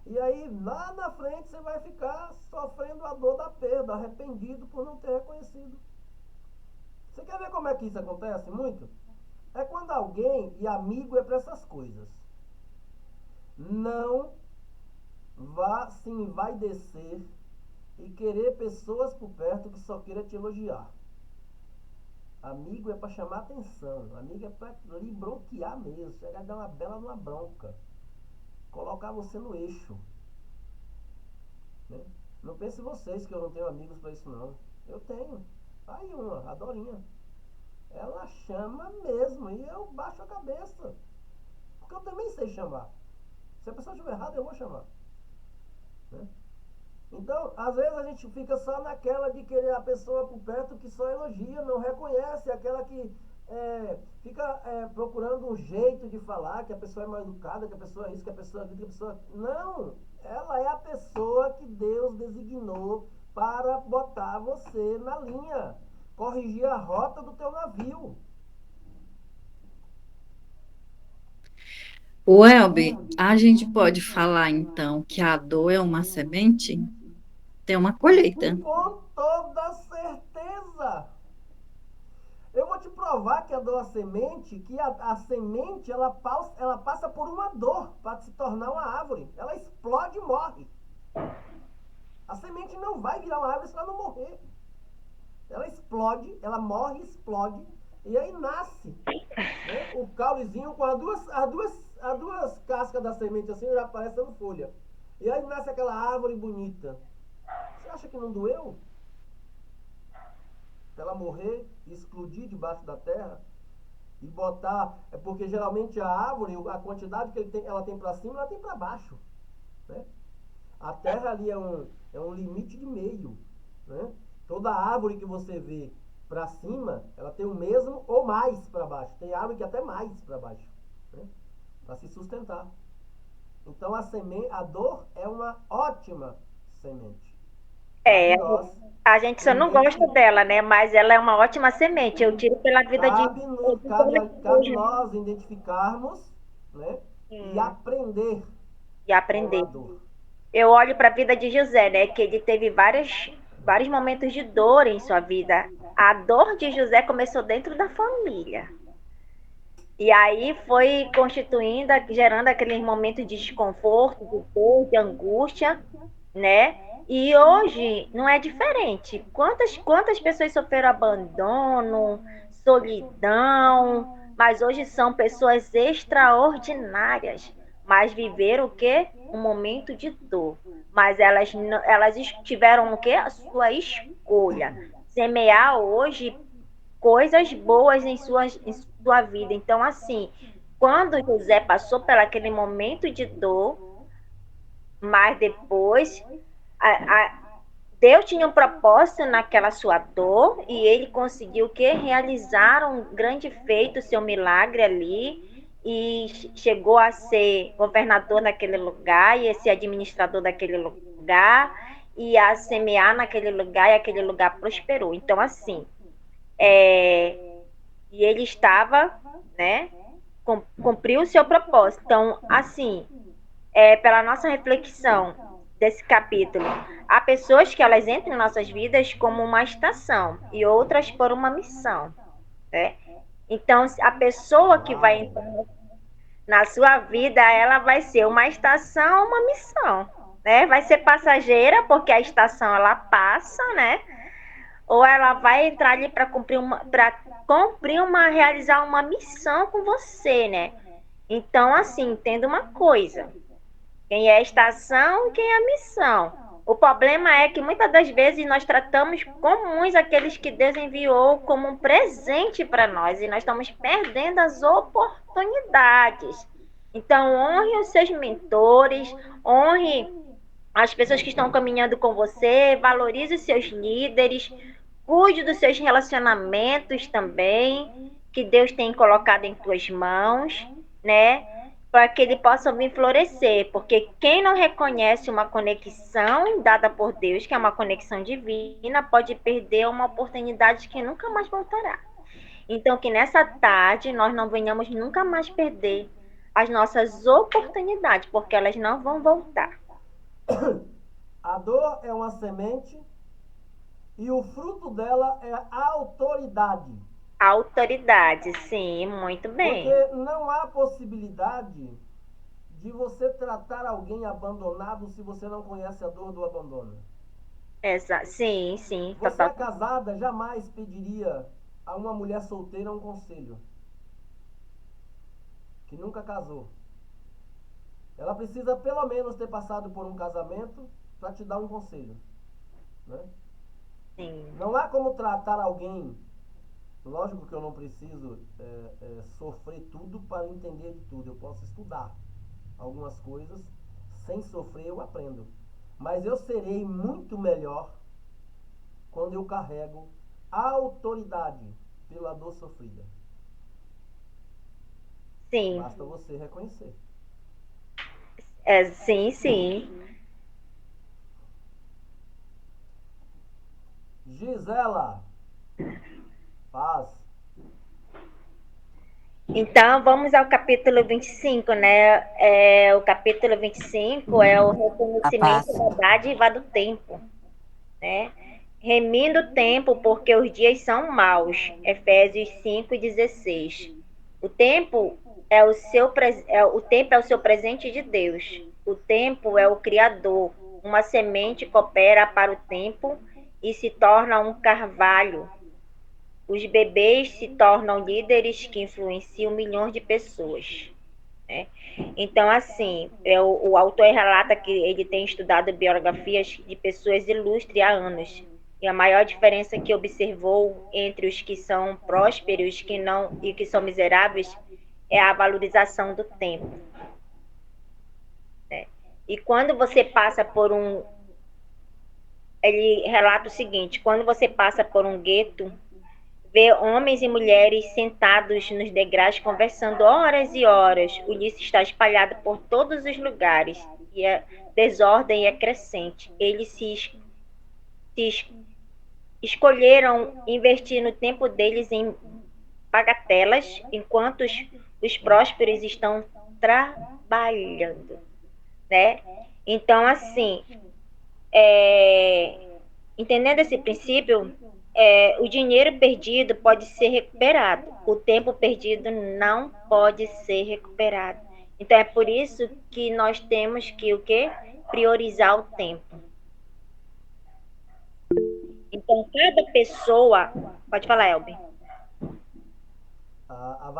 E aí, lá na frente, você vai ficar sofrendo a dor da perda, arrependido por não ter reconhecido. Você quer ver como é que isso acontece muito? É quando alguém, e amigo é para essas coisas, não vá se envaidecer e querer pessoas por perto que só queira te elogiar. Amigo é para chamar atenção, amigo é para lhe bronquear mesmo, chegar e dar uma bela numa bronca, colocar você no eixo, né? Não pense vocês que eu não tenho amigos para isso não. Eu tenho. Aí uma, a Dorinha. Ela chama mesmo e eu baixo a cabeça. Porque eu também sei chamar. Se a pessoa estiver errada, eu vou chamar, né? Então, às vezes a gente fica só naquela de querer a pessoa por perto que só elogia, não reconhece, aquela que fica procurando um jeito de falar, que a pessoa é mal educada, que a pessoa é isso, que a pessoa é aquilo, que a pessoa... Não! Ela é a pessoa que Deus designou para botar você na linha, corrigir a rota do teu navio. O Elber, a gente pode falar então que a dor é uma semente? Tem uma colheita. Com toda certeza. Eu vou te provar que a dor é semente, que a semente ela passa por uma dor para se tornar uma árvore. Ela explode e morre. A semente não vai virar uma árvore se ela não morrer. Ela explode, ela morre, explode, e aí nasce, né, o caulezinho com as duas cascas da semente assim, já aparecendo folha. E aí nasce aquela árvore bonita. Você acha que não doeu? Pra ela morrer e explodir debaixo da terra? E botar. É porque geralmente a árvore, a quantidade que ela tem para cima, ela tem para baixo. Né? A terra ali é um limite de meio. Né? Toda árvore que você vê para cima, ela tem o mesmo ou mais para baixo. Tem árvore que até mais para baixo. Né? Para se sustentar. Então a dor é uma ótima semente. É, Cabe nós a gente só não gosta identificar. dela, né? Mas ela é uma ótima semente. Eu tiro pela vida de Cabe nós identificarmos, né, e Sim, aprender e com a aprender. dor. Eu olho para a vida de José, né? Que ele teve vários momentos de dor em sua vida. A dor de José começou dentro da família. E aí foi constituindo, gerando aqueles momentos de desconforto, de dor, de angústia, né? E hoje não é diferente. Quantas pessoas sofreram abandono, solidão, mas hoje são pessoas extraordinárias, mas viveram o quê? Um momento de dor. Mas elas tiveram o quê? A sua escolha. Semear hoje coisas boas em sua vida. Então, assim, quando José passou por aquele momento de dor, mas depois a, a, Deus tinha um propósito naquela sua dor e ele conseguiu que realizar um grande feito, seu milagre ali e chegou a ser governador naquele lugar e ser administrador daquele lugar e a semear naquele lugar e aquele lugar prosperou. Então, assim, é, e ele estava, né, cumpriu o seu propósito. Então, assim, pela nossa reflexão desse capítulo, há pessoas que elas entram em nossas vidas como uma estação e outras por uma missão, né? Então, a pessoa que vai Uau! entrar na sua vida, ela vai ser uma estação, uma missão, né? Vai ser passageira porque a estação ela passa, né? Ou ela vai entrar ali realizar uma missão com você, né? Então, assim, entenda uma coisa: quem é a estação, quem é a missão. O problema é que muitas das vezes nós tratamos comuns aqueles que Deus enviou como um presente para nós e nós estamos perdendo as oportunidades. Então, honre os seus mentores, honre as pessoas que estão caminhando com você, valorize os seus líderes, cuide dos seus relacionamentos também, que Deus tem colocado em tuas mãos, né? Para que ele possa vir florescer. Porque quem não reconhece uma conexão dada por Deus, que é uma conexão divina, pode perder uma oportunidade que nunca mais voltará. Então, que nessa tarde nós não venhamos nunca mais perder as nossas oportunidades, porque elas não vão voltar. A dor é uma semente e o fruto dela é a autoridade. Autoridade, sim, muito Porque bem. não há possibilidade de você tratar alguém abandonado se você não conhece a dor do abandono. Sim, sim, Você total. é casada, jamais pediria a uma mulher solteira um conselho, que nunca casou. Ela precisa pelo menos ter passado por um casamento para te dar um conselho. Né? Sim, Não há como tratar alguém. Lógico que eu não preciso sofrer tudo para entender de tudo. Eu posso estudar algumas coisas, sem sofrer eu aprendo. Mas eu serei muito melhor quando eu carrego a autoridade pela dor sofrida. sim, Basta você reconhecer. sim, sim. Gisela, paz. Então, vamos ao capítulo 25, né? O capítulo 25 é o A reconhecimento Páscoa. da dádiva do tempo, né? Remindo o tempo, porque os dias são maus. Efésios 5:16. O tempo o tempo é o seu presente de Deus. O tempo é o Criador. Uma semente coopera para o tempo e se torna um carvalho. Os bebês se tornam líderes que influenciam milhões de pessoas, né? Então, assim, o autor relata que ele tem estudado biografias de pessoas ilustres há anos. E a maior diferença que observou entre os que são prósperos que não, e que são miseráveis é a valorização do tempo, né? E quando você passa por um. Ele relata o seguinte: quando você passa por um gueto, vê homens e mulheres sentados nos degraus conversando horas e horas. O lixo está espalhado por todos os lugares e a desordem é crescente. Eles se escolheram investir no tempo deles em bagatelas, enquanto os prósperos estão trabalhando, né? Então, assim, entendendo esse princípio, o dinheiro perdido pode ser recuperado, o tempo perdido não pode ser recuperado. Então é por isso que nós temos que o quê? Priorizar o tempo. Então cada pessoa, pode falar, Elber. A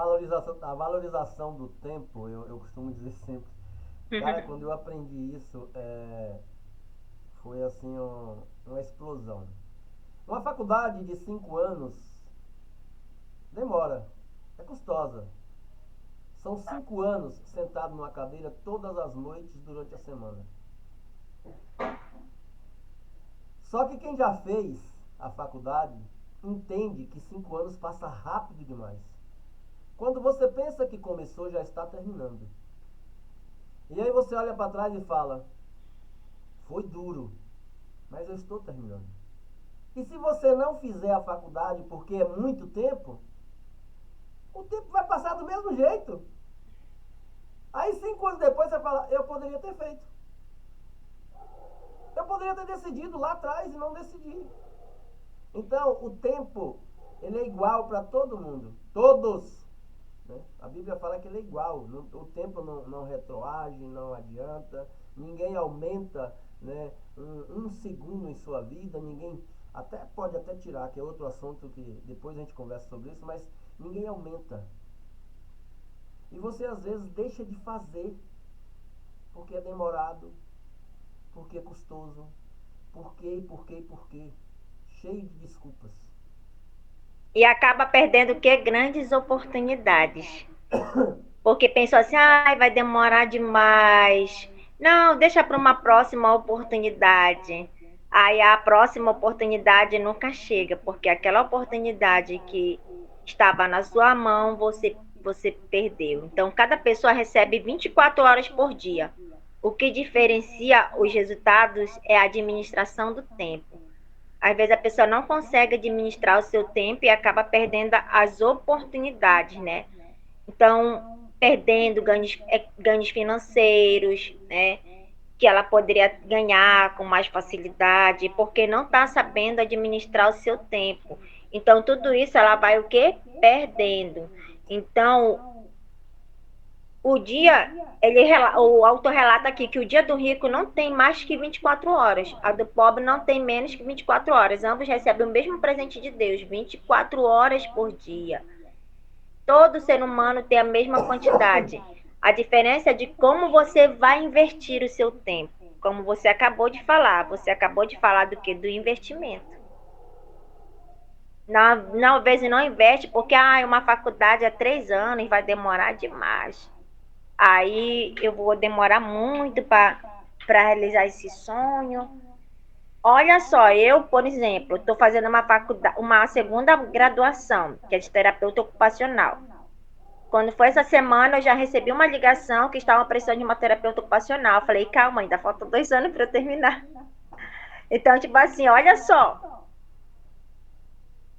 valorização do tempo, eu costumo dizer sempre, cara, quando eu aprendi isso, foi assim uma explosão. Uma faculdade de 5 anos demora, é custosa. São 5 anos sentado numa cadeira todas as noites durante a semana. Só que quem já fez a faculdade entende que 5 anos passa rápido demais. Quando você pensa que começou, já está terminando. E aí você olha para trás e fala: foi duro, mas eu estou terminando. E se você não fizer a faculdade porque é muito tempo, o tempo vai passar do mesmo jeito. Aí 5 anos depois você fala: eu poderia ter feito. Eu poderia ter decidido lá atrás e não decidi. Então, o tempo, ele é igual para todo mundo. Todos. Né? A Bíblia fala que ele é igual. O tempo não retroage, não adianta. Ninguém aumenta, né, um segundo em sua vida. Ninguém pode até tirar, que é outro assunto que depois a gente conversa sobre isso, mas ninguém aumenta. E você às vezes deixa de fazer porque é demorado, porque é custoso, por quê, cheio de desculpas. E acaba perdendo o quê? Grandes oportunidades. Porque pensou assim, vai demorar demais. Não, deixa para uma próxima oportunidade. Aí a próxima oportunidade nunca chega, porque aquela oportunidade que estava na sua mão, você perdeu. Então, cada pessoa recebe 24 horas por dia. O que diferencia os resultados é a administração do tempo. Às vezes a pessoa não consegue administrar o seu tempo e acaba perdendo as oportunidades, né? Então, perdendo ganhos financeiros, né? Que ela poderia ganhar com mais facilidade, porque não está sabendo administrar o seu tempo. Então, tudo isso ela vai o quê? Perdendo. Então, o autor relata aqui que o dia do rico não tem mais que 24 horas. A do pobre não tem menos que 24 horas. Ambos recebem o mesmo presente de Deus, 24 horas por dia. Todo ser humano tem a mesma quantidade. A diferença é de como você vai investir o seu tempo. Como você acabou de falar. Você acabou de falar do quê? Do investimento. Não, às vezes não investe porque uma faculdade há 3 anos vai demorar demais. Aí eu vou demorar muito para realizar esse sonho. Olha só, eu, por exemplo, estou fazendo uma segunda graduação, que é de terapeuta ocupacional. Quando foi essa semana, eu já recebi uma ligação que estavam precisando de uma terapeuta ocupacional. Eu falei, calma, ainda faltam 2 anos para eu terminar. Então, tipo assim, olha só.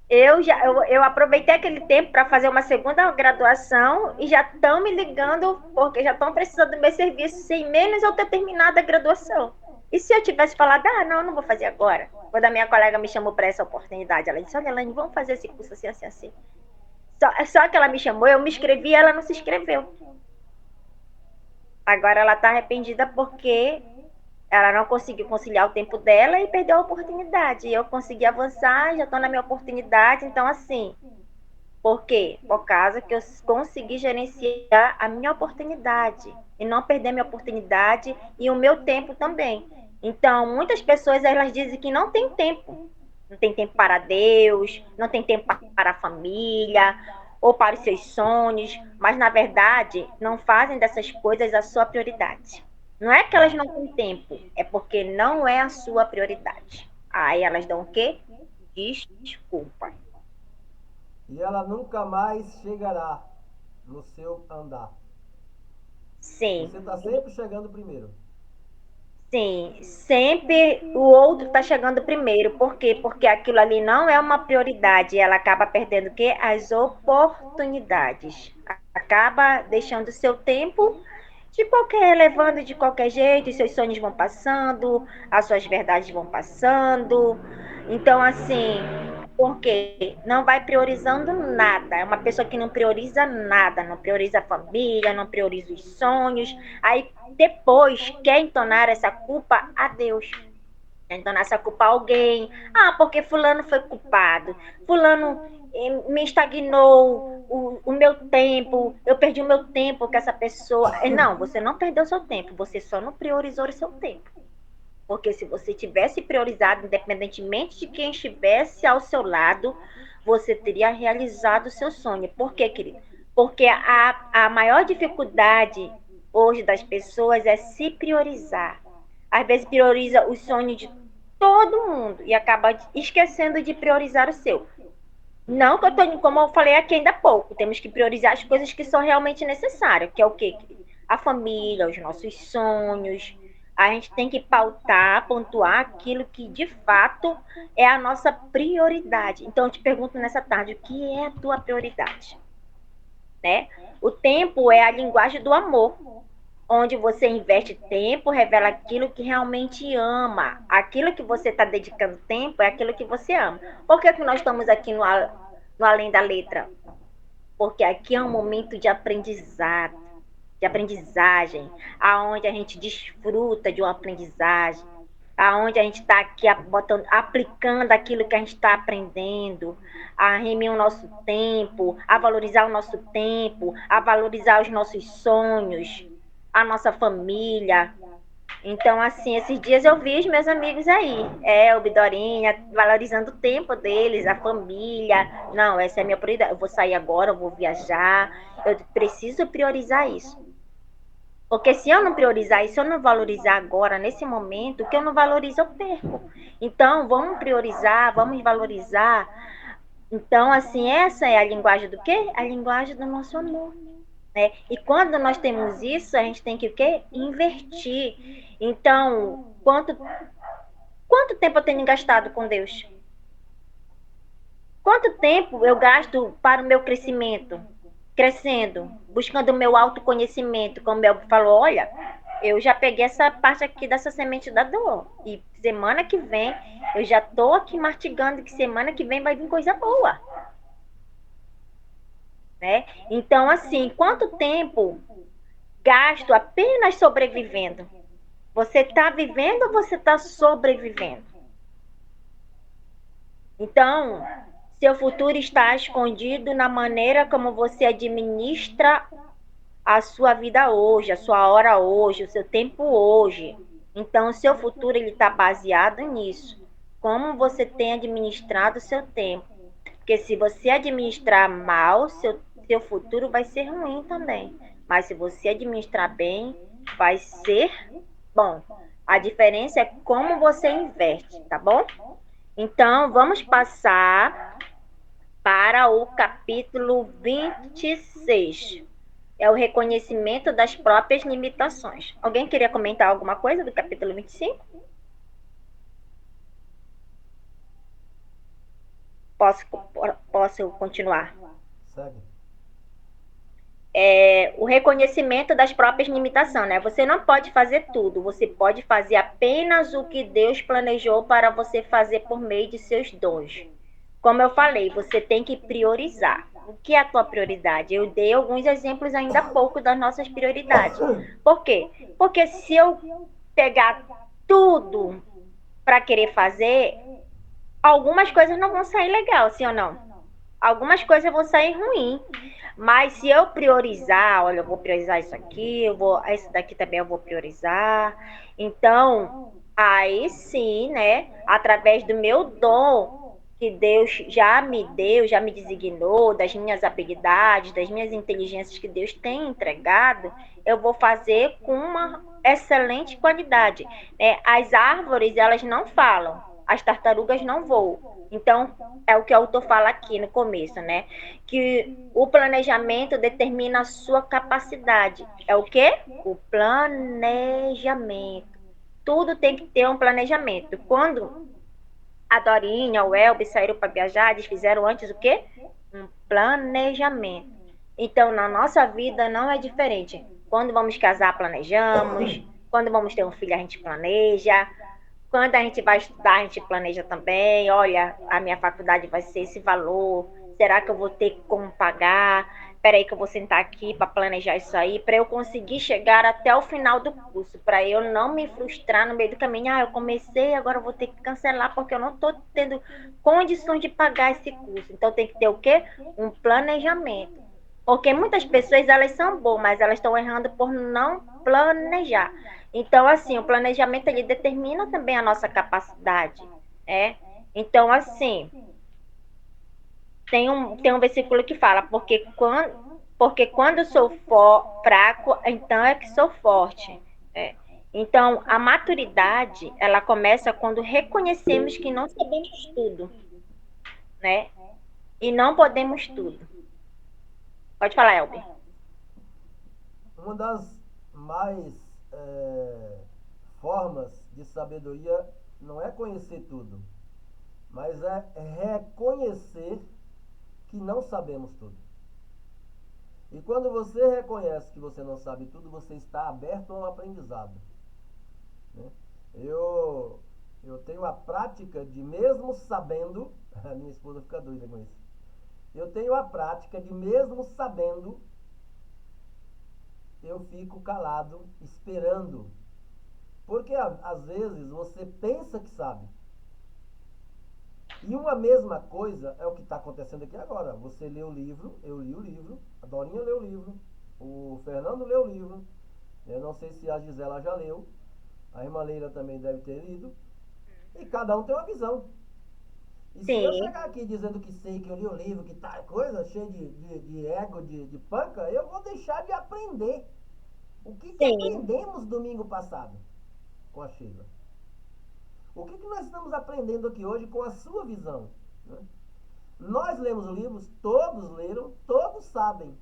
Eu aproveitei aquele tempo para fazer uma segunda graduação e já estão me ligando porque já estão precisando do meu serviço sem menos eu ter terminado a graduação. E se eu tivesse falado, não vou fazer agora? Quando a minha colega me chamou para essa oportunidade, ela disse, olha, Elaine, vamos fazer esse curso assim, assim, assim. Só que ela me chamou, eu me inscrevi e ela não se inscreveu. Agora ela está arrependida porque ela não conseguiu conciliar o tempo dela e perdeu a oportunidade. Eu consegui avançar, já estou na minha oportunidade. Então, assim, por quê? Por causa que eu consegui gerenciar a minha oportunidade e não perder minha oportunidade e o meu tempo também. Então, muitas pessoas elas dizem que não tem tempo. Não tem tempo para Deus, não tem tempo para a família ou para os seus sonhos, mas na verdade não fazem dessas coisas a sua prioridade. Não é que elas não têm tempo, é porque não é a sua prioridade. Aí elas dão o quê? Desculpa. E ela nunca mais chegará no seu andar. Sim, Você está sempre chegando primeiro. sim. Sempre o outro está chegando primeiro. Por quê? Porque aquilo ali não é uma prioridade. Ela acaba perdendo o quê? As oportunidades. Acaba deixando o seu tempo levando de qualquer jeito, os seus sonhos vão passando, as suas verdades vão passando. Então, assim, porque não vai priorizando nada. É uma pessoa que não prioriza nada, não prioriza a família, não prioriza os sonhos. Aí depois quer entonar essa culpa a Deus. Entonar essa culpa a alguém. Porque fulano foi culpado. Fulano me estagnou o meu tempo. Eu perdi o meu tempo com essa pessoa. Não, você não perdeu o seu tempo. Você só não priorizou o seu tempo. Porque se você tivesse priorizado, independentemente de quem estivesse ao seu lado, você teria realizado o seu sonho. Por quê, querido? Porque a maior dificuldade hoje das pessoas é se priorizar. Às vezes prioriza o sonho de todo mundo e acaba esquecendo de priorizar o seu. Não que eu tô, como eu falei aqui ainda há pouco, temos que priorizar as coisas que são realmente necessárias, que é o quê? A família, os nossos sonhos. A gente tem que pautar, pontuar aquilo que de fato é a nossa prioridade. Então eu te pergunto nessa tarde, o que é a tua prioridade? Né? O tempo é a linguagem do amor, onde você investe tempo, revela aquilo que realmente ama. Aquilo que você está dedicando tempo é aquilo que você ama. Por que nós estamos aqui no Além da Letra? Porque aqui é um momento de aprendizado, de aprendizagem, aonde a gente desfruta de uma aprendizagem, aonde a gente está aqui aplicando aquilo que a gente está aprendendo, a remir o nosso tempo, a valorizar o nosso tempo, a valorizar os nossos sonhos, a nossa família. Então, assim, esses dias eu vi os meus amigos aí, o Bidorinha, valorizando o tempo deles, a família. Não, essa é a minha prioridade. Eu vou sair agora, eu vou viajar, eu preciso priorizar isso. Porque se eu não priorizar isso, se eu não valorizar agora, nesse momento, o que eu não valorizo, eu perco. Então, vamos priorizar, vamos valorizar. Então, assim, essa é a linguagem do quê? A linguagem do nosso amor. Né? E quando nós temos isso, a gente tem que o quê? Invertir. Então, quanto tempo eu tenho gastado com Deus? Quanto tempo eu gasto para o meu crescimento? Crescendo, buscando o meu autoconhecimento, como o Belbo falou, olha, eu já peguei essa parte aqui dessa semente da dor. E semana que vem, eu já estou aqui mastigando que semana que vem vai vir coisa boa. Né? Então, assim, quanto tempo gasto apenas sobrevivendo? Você está vivendo ou você está sobrevivendo? Então, seu futuro está escondido na maneira como você administra a sua vida hoje, a sua hora hoje, o seu tempo hoje. Então, o seu futuro ele está baseado nisso. Como você tem administrado o seu tempo. Porque se você administrar mal, seu futuro vai ser ruim também. Mas se você administrar bem, vai ser bom. A diferença é como você investe, tá bom? Então, vamos passar para o capítulo 26. É o reconhecimento das próprias limitações. Alguém queria comentar alguma coisa do capítulo 25? Posso, posso continuar? Segue. O reconhecimento das próprias limitações, né? Você não pode fazer tudo, você pode fazer apenas o que Deus planejou para você fazer por meio de seus dons. Como eu falei, você tem que priorizar. O que é a tua prioridade? Eu dei alguns exemplos ainda há pouco das nossas prioridades. Por quê? Porque se eu pegar tudo para querer fazer, algumas coisas não vão sair legal, sim ou não? Algumas coisas vão sair ruim. Mas se eu priorizar, olha, eu vou priorizar isso aqui, esse daqui também eu vou priorizar. Então, aí sim, né, através do meu dom que Deus já me deu, já me designou, das minhas habilidades, das minhas inteligências que Deus tem entregado, eu vou fazer com uma excelente qualidade. As árvores, elas não falam, as tartarugas não voam. Então, é o que o autor fala aqui no começo, né? Que o planejamento determina a sua capacidade. É o quê? O planejamento. Tudo tem que ter um planejamento. Quando a Dorinha, o Elber saíram para viajar, eles fizeram antes o quê? Um planejamento. Então, na nossa vida não é diferente. Quando vamos casar, planejamos. Quando vamos ter um filho, a gente planeja. Quando a gente vai estudar, a gente planeja também. Olha, a minha faculdade vai ser esse valor. Será que eu vou ter como pagar? Espera aí que eu vou sentar aqui para planejar isso aí, para eu conseguir chegar até o final do curso, para eu não me frustrar no meio do caminho. Ah, eu comecei, agora eu vou ter que cancelar porque eu não estou tendo condições de pagar esse curso. Então tem que ter o quê? Um planejamento. Porque muitas pessoas, elas são boas, mas elas estão errando por não planejar. Então, assim, o planejamento, ele determina também a nossa capacidade, Então, assim, tem um versículo que fala, porque quando sou fraco, então é que sou forte. Então, a maturidade, ela começa quando reconhecemos que não sabemos tudo, né? E não podemos tudo. Pode falar, Elber. Uma das mais formas de sabedoria não é conhecer tudo, mas é reconhecer que não sabemos tudo. E quando você reconhece que você não sabe tudo, você está aberto a um aprendizado, né? Eu tenho a prática de, mesmo sabendo, a minha esposa fica doida com isso, eu tenho a prática de, mesmo sabendo, eu fico calado, esperando. Porque às vezes você pensa que sabe. E uma mesma coisa é o que está acontecendo aqui agora. Você lê o livro, eu li o livro, a Dorinha leu o livro, o Fernando leu o livro, eu não sei se a Gisela já leu, a irmã Leila também deve ter lido, e cada um tem uma visão. E se eu Sim, chegar aqui dizendo que sei, que eu li o livro, que tá coisa, cheio de ego, de panca, eu vou deixar de aprender. O que sim. aprendemos domingo passado com a Sheila? O que nós estamos aprendendo aqui hoje com a sua visão, né? Nós lemos livros, todos leram, todos sabem,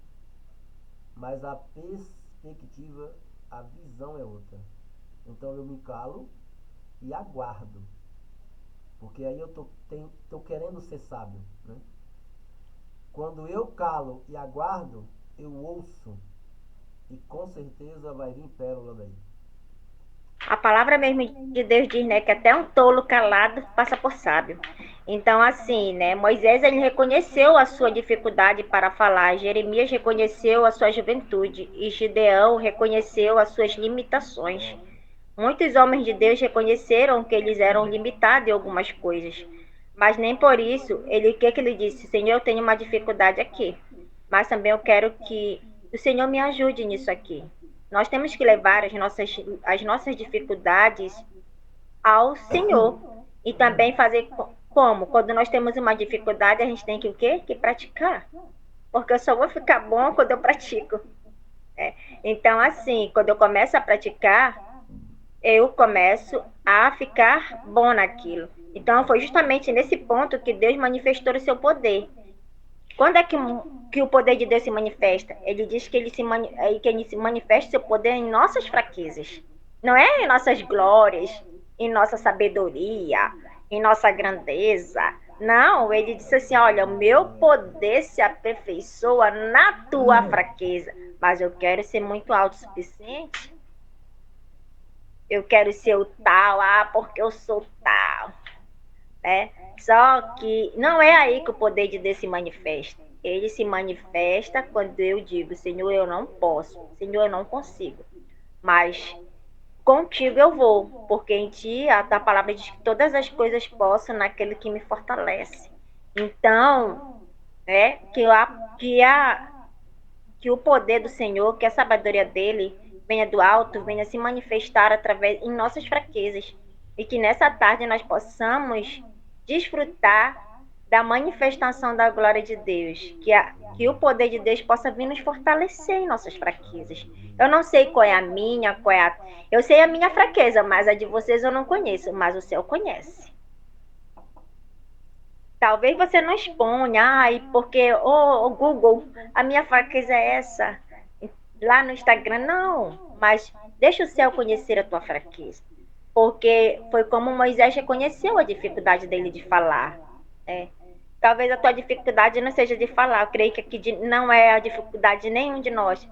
mas a perspectiva, a visão é outra. Então eu me calo e aguardo, porque aí eu tô querendo ser sábio, né? Quando eu calo e aguardo, eu ouço, e com certeza vai vir pérola daí. A palavra mesmo de Deus diz, né, que até um tolo calado passa por sábio. Então, assim, né, Moisés, ele reconheceu a sua dificuldade para falar, Jeremias reconheceu a sua juventude e Gideão reconheceu as suas limitações. Muitos homens de Deus reconheceram que eles eram limitados em algumas coisas, mas nem por isso, o que ele disse? Senhor, eu tenho uma dificuldade aqui, mas também eu quero que o Senhor me ajude nisso aqui. Nós temos que levar as nossas dificuldades ao Senhor. E também fazer como? Quando nós temos uma dificuldade, a gente tem que o quê? Que praticar. Porque eu só vou ficar bom quando eu pratico. Então, assim, quando eu começo a praticar, eu começo a ficar bom naquilo. Então, foi justamente nesse ponto que Deus manifestou o seu poder. Quando é que o poder de Deus se manifesta? Ele diz que ele se manifesta seu poder em nossas fraquezas. Não é em nossas glórias, em nossa sabedoria, em nossa grandeza. Não, ele disse assim: olha, o meu poder se aperfeiçoa na tua fraqueza, mas eu quero ser muito autossuficiente. Eu quero ser o tal, porque eu sou tal, né? Só que não é aí que o poder de Deus se manifesta. Ele se manifesta quando eu digo: Senhor, eu não posso, Senhor, eu não consigo, mas contigo eu vou, porque em ti a tua palavra diz que todas as coisas posso naquele que me fortalece. Então, que o poder do Senhor, que a sabedoria dele venha do alto, venha se manifestar através em nossas fraquezas e que nessa tarde nós possamos desfrutar da manifestação da glória de Deus, que o poder de Deus possa vir nos fortalecer em nossas fraquezas. Eu não sei qual é a minha, eu sei a minha fraqueza, mas a de vocês eu não conheço, mas o céu conhece. Talvez você não exponha, porque, Google, a minha fraqueza é essa. Lá no Instagram, não. Mas deixa o céu conhecer a tua fraqueza. Porque foi como Moisés reconheceu a dificuldade dele de falar. Né? Talvez a tua dificuldade não seja de falar. Eu creio que aqui não é a dificuldade de nenhum de nós.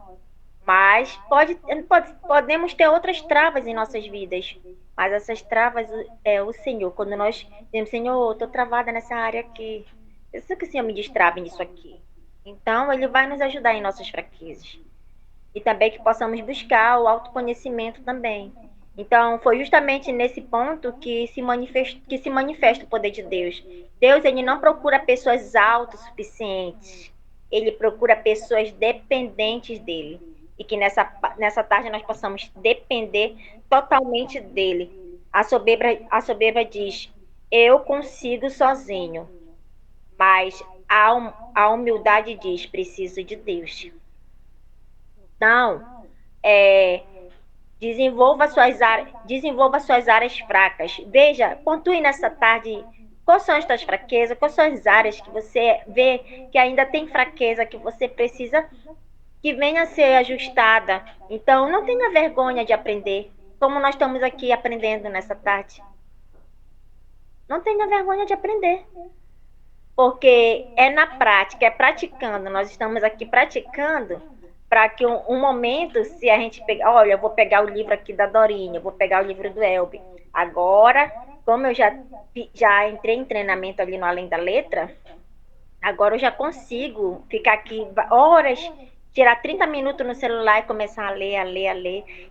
Mas podemos ter outras travas em nossas vidas. Mas essas travas é o Senhor. Quando nós dizemos, Senhor, estou travada nessa área aqui. Preciso que o Senhor me destrave nisso aqui. Então, Ele vai nos ajudar em nossas fraquezas. E também que possamos buscar o autoconhecimento também. Então, foi justamente nesse ponto que se manifesta o poder de Deus. Deus, ele não procura pessoas autossuficientes. Ele procura pessoas dependentes dele. E que nessa tarde nós possamos depender totalmente dele. A soberba diz: eu consigo sozinho. Mas a humildade diz: preciso de Deus. Então, desenvolva suas áreas fracas. Veja, pontue nessa tarde quais são as suas fraquezas, quais são as áreas que você vê que ainda tem fraqueza, que você precisa que venha a ser ajustada. Então, não tenha vergonha de aprender, como nós estamos aqui aprendendo nessa tarde. Não tenha vergonha de aprender. Porque é na prática, é praticando. Nós estamos aqui praticando para que um momento, se a gente pegar, olha, eu vou pegar o livro aqui da Dorinha, eu vou pegar o livro do Elbe. Agora, como eu já entrei em treinamento ali no Além da Letra, agora eu já consigo ficar aqui horas, tirar 30 minutos no celular e começar a ler.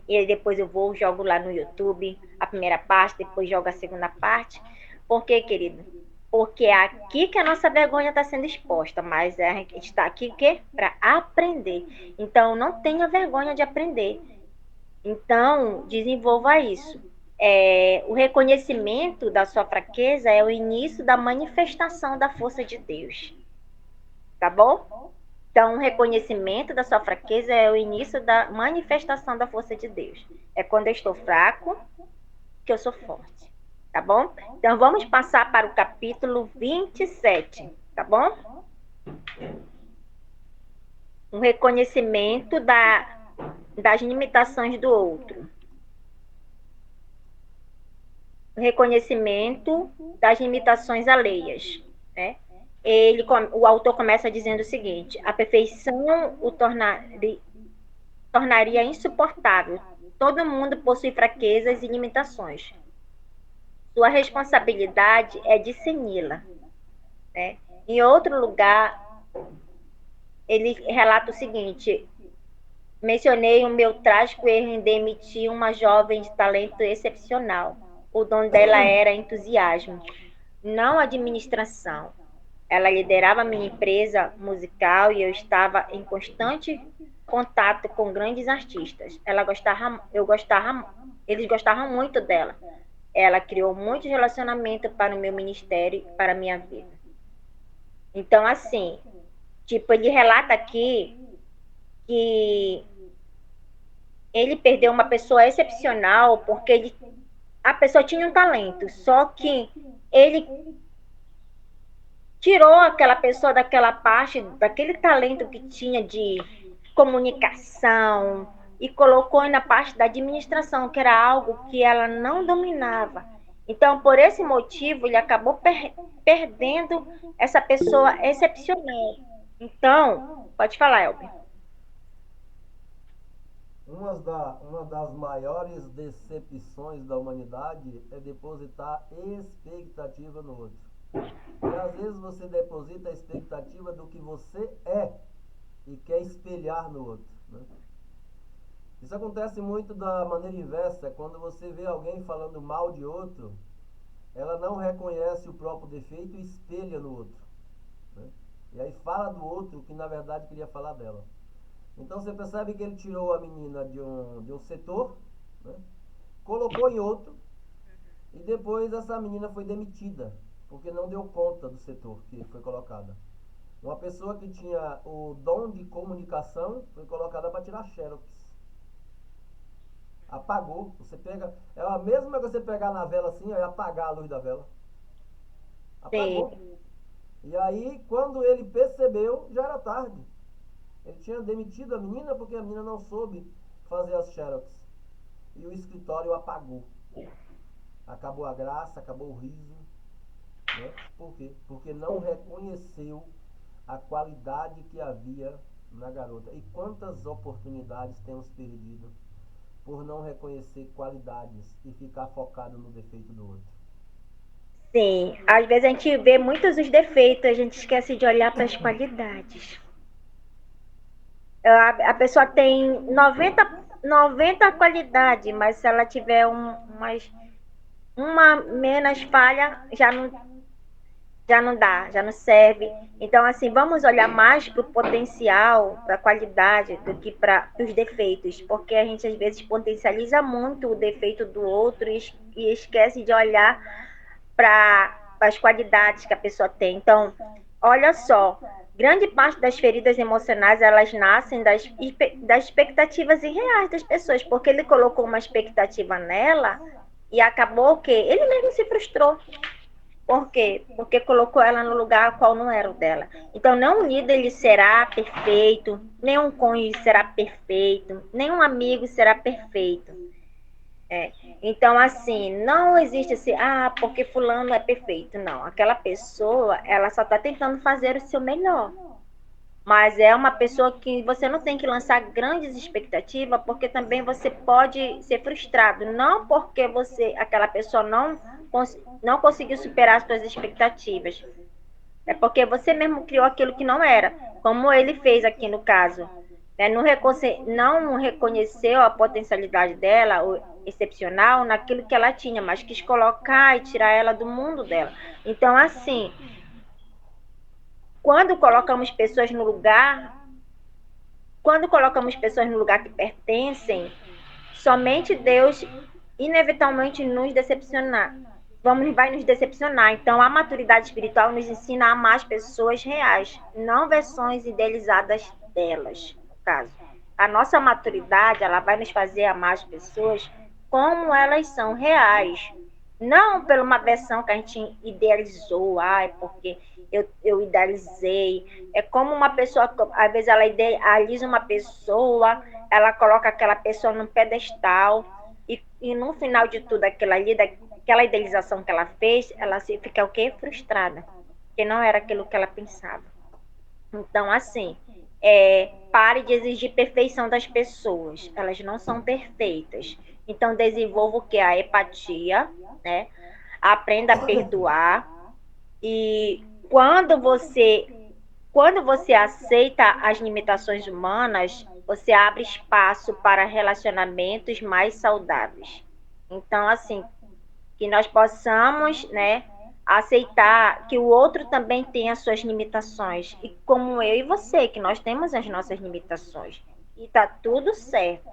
E aí depois eu vou, jogo lá no YouTube a primeira parte, depois jogo a segunda parte. Por quê, querido? Porque é aqui que a nossa vergonha está sendo exposta, mas a gente está aqui o quê? Para aprender. Então, não tenha vergonha de aprender. Então, desenvolva isso. O reconhecimento da sua fraqueza é o início da manifestação da força de Deus. Tá bom? Então, o reconhecimento da sua fraqueza é o início da manifestação da força de Deus. É quando eu estou fraco que eu sou forte. Tá bom? Então, vamos passar para o capítulo 27, tá bom? Um reconhecimento das limitações do outro. O reconhecimento das limitações alheias, né? O autor começa dizendo o seguinte: a perfeição o tornaria insuportável. Todo mundo possui fraquezas e limitações. Sua responsabilidade é discerni-la. Né? Em outro lugar, ele relata o seguinte: mencionei o meu trágico erro em demitir uma jovem de talento excepcional. O dom dela era entusiasmo, não administração. Ela liderava minha empresa musical e eu estava em constante contato com grandes artistas. Eles gostavam muito dela. Ela criou muitos relacionamentos para o meu ministério e para a minha vida. Então, assim, ele relata aqui que ele perdeu uma pessoa excepcional porque a pessoa tinha um talento, só que ele tirou aquela pessoa daquela parte, daquele talento que tinha de comunicação, e colocou na parte da administração, que era algo que ela não dominava. Então, por esse motivo, ele acabou perdendo essa pessoa excepcional. Então, pode falar, Elber. Uma das maiores decepções da humanidade é depositar expectativa no outro. E às vezes você deposita a expectativa do que você é e quer espelhar no outro, né? Isso acontece muito da maneira inversa, quando você vê alguém falando mal de outro, ela não reconhece o próprio defeito e espelha no outro, né? E aí fala do outro o que na verdade queria falar dela. Então você percebe que ele tirou a menina de um setor, né? Colocou em outro, e depois essa menina foi demitida, porque não deu conta do setor que foi colocada. Uma pessoa que tinha o dom de comunicação foi colocada para tirar xerox. Apagou. Você pega. É a mesma que você pegar na vela assim e apagar a luz da vela. Apagou. Sim. E aí, quando ele percebeu, já era tarde. Ele tinha demitido a menina porque a menina não soube fazer as xerox. E o escritório apagou. Acabou a graça, acabou o riso. Né? Por quê? Porque não reconheceu a qualidade que havia na garota. E quantas oportunidades temos perdido por não reconhecer qualidades e ficar focado no defeito do outro. Sim, às vezes a gente vê muitos os defeitos, a gente esquece de olhar para as qualidades. A pessoa tem 90 qualidades, mas se ela tiver uma menos falha, já não dá, já não serve. Então, assim, vamos olhar mais para o potencial, para a qualidade, do que para os defeitos, porque a gente às vezes potencializa muito o defeito do outro e esquece de olhar para as qualidades que a pessoa tem. Então, olha só, grande parte das feridas emocionais, elas nascem das expectativas irreais das pessoas, porque ele colocou uma expectativa nela e acabou que ele mesmo se frustrou. Por quê? Porque colocou ela no lugar qual não era o dela. Então, nenhum líder ele será perfeito, nenhum cônjuge será perfeito, nenhum amigo será perfeito. Então, assim, não existe assim, porque fulano é perfeito. Não, aquela pessoa, ela só está tentando fazer o seu melhor. Mas é uma pessoa que você não tem que lançar grandes expectativas, porque também você pode ser frustrado. Não porque aquela pessoa não conseguiu superar as suas expectativas. É porque você mesmo criou aquilo que não era, como ele fez aqui no caso. Não reconheceu a potencialidade dela, o excepcional, naquilo que ela tinha, mas quis colocar e tirar ela do mundo dela. Então, assim, quando colocamos pessoas no lugar que pertencem, somente Deus inevitavelmente vai nos decepcionar. Então, a maturidade espiritual nos ensina a amar as pessoas reais, não versões idealizadas delas, no caso. A nossa maturidade, ela vai nos fazer amar as pessoas como elas são reais, não por uma versão que a gente idealizou, porque eu idealizei. É como uma pessoa, às vezes ela idealiza uma pessoa, ela coloca aquela pessoa num pedestal, e no final de tudo, aquela idealização que ela fez, ela fica o quê? Frustrada, porque não era aquilo que ela pensava. Então, assim, pare de exigir perfeição das pessoas, elas não são perfeitas. Então, desenvolva o que? A empatia, né? Aprenda a perdoar. E quando você aceita as limitações humanas, você abre espaço para relacionamentos mais saudáveis. Então, assim, que nós possamos, né, aceitar que o outro também tem as suas limitações, e como eu e você, que nós temos as nossas limitações, e tá tudo certo,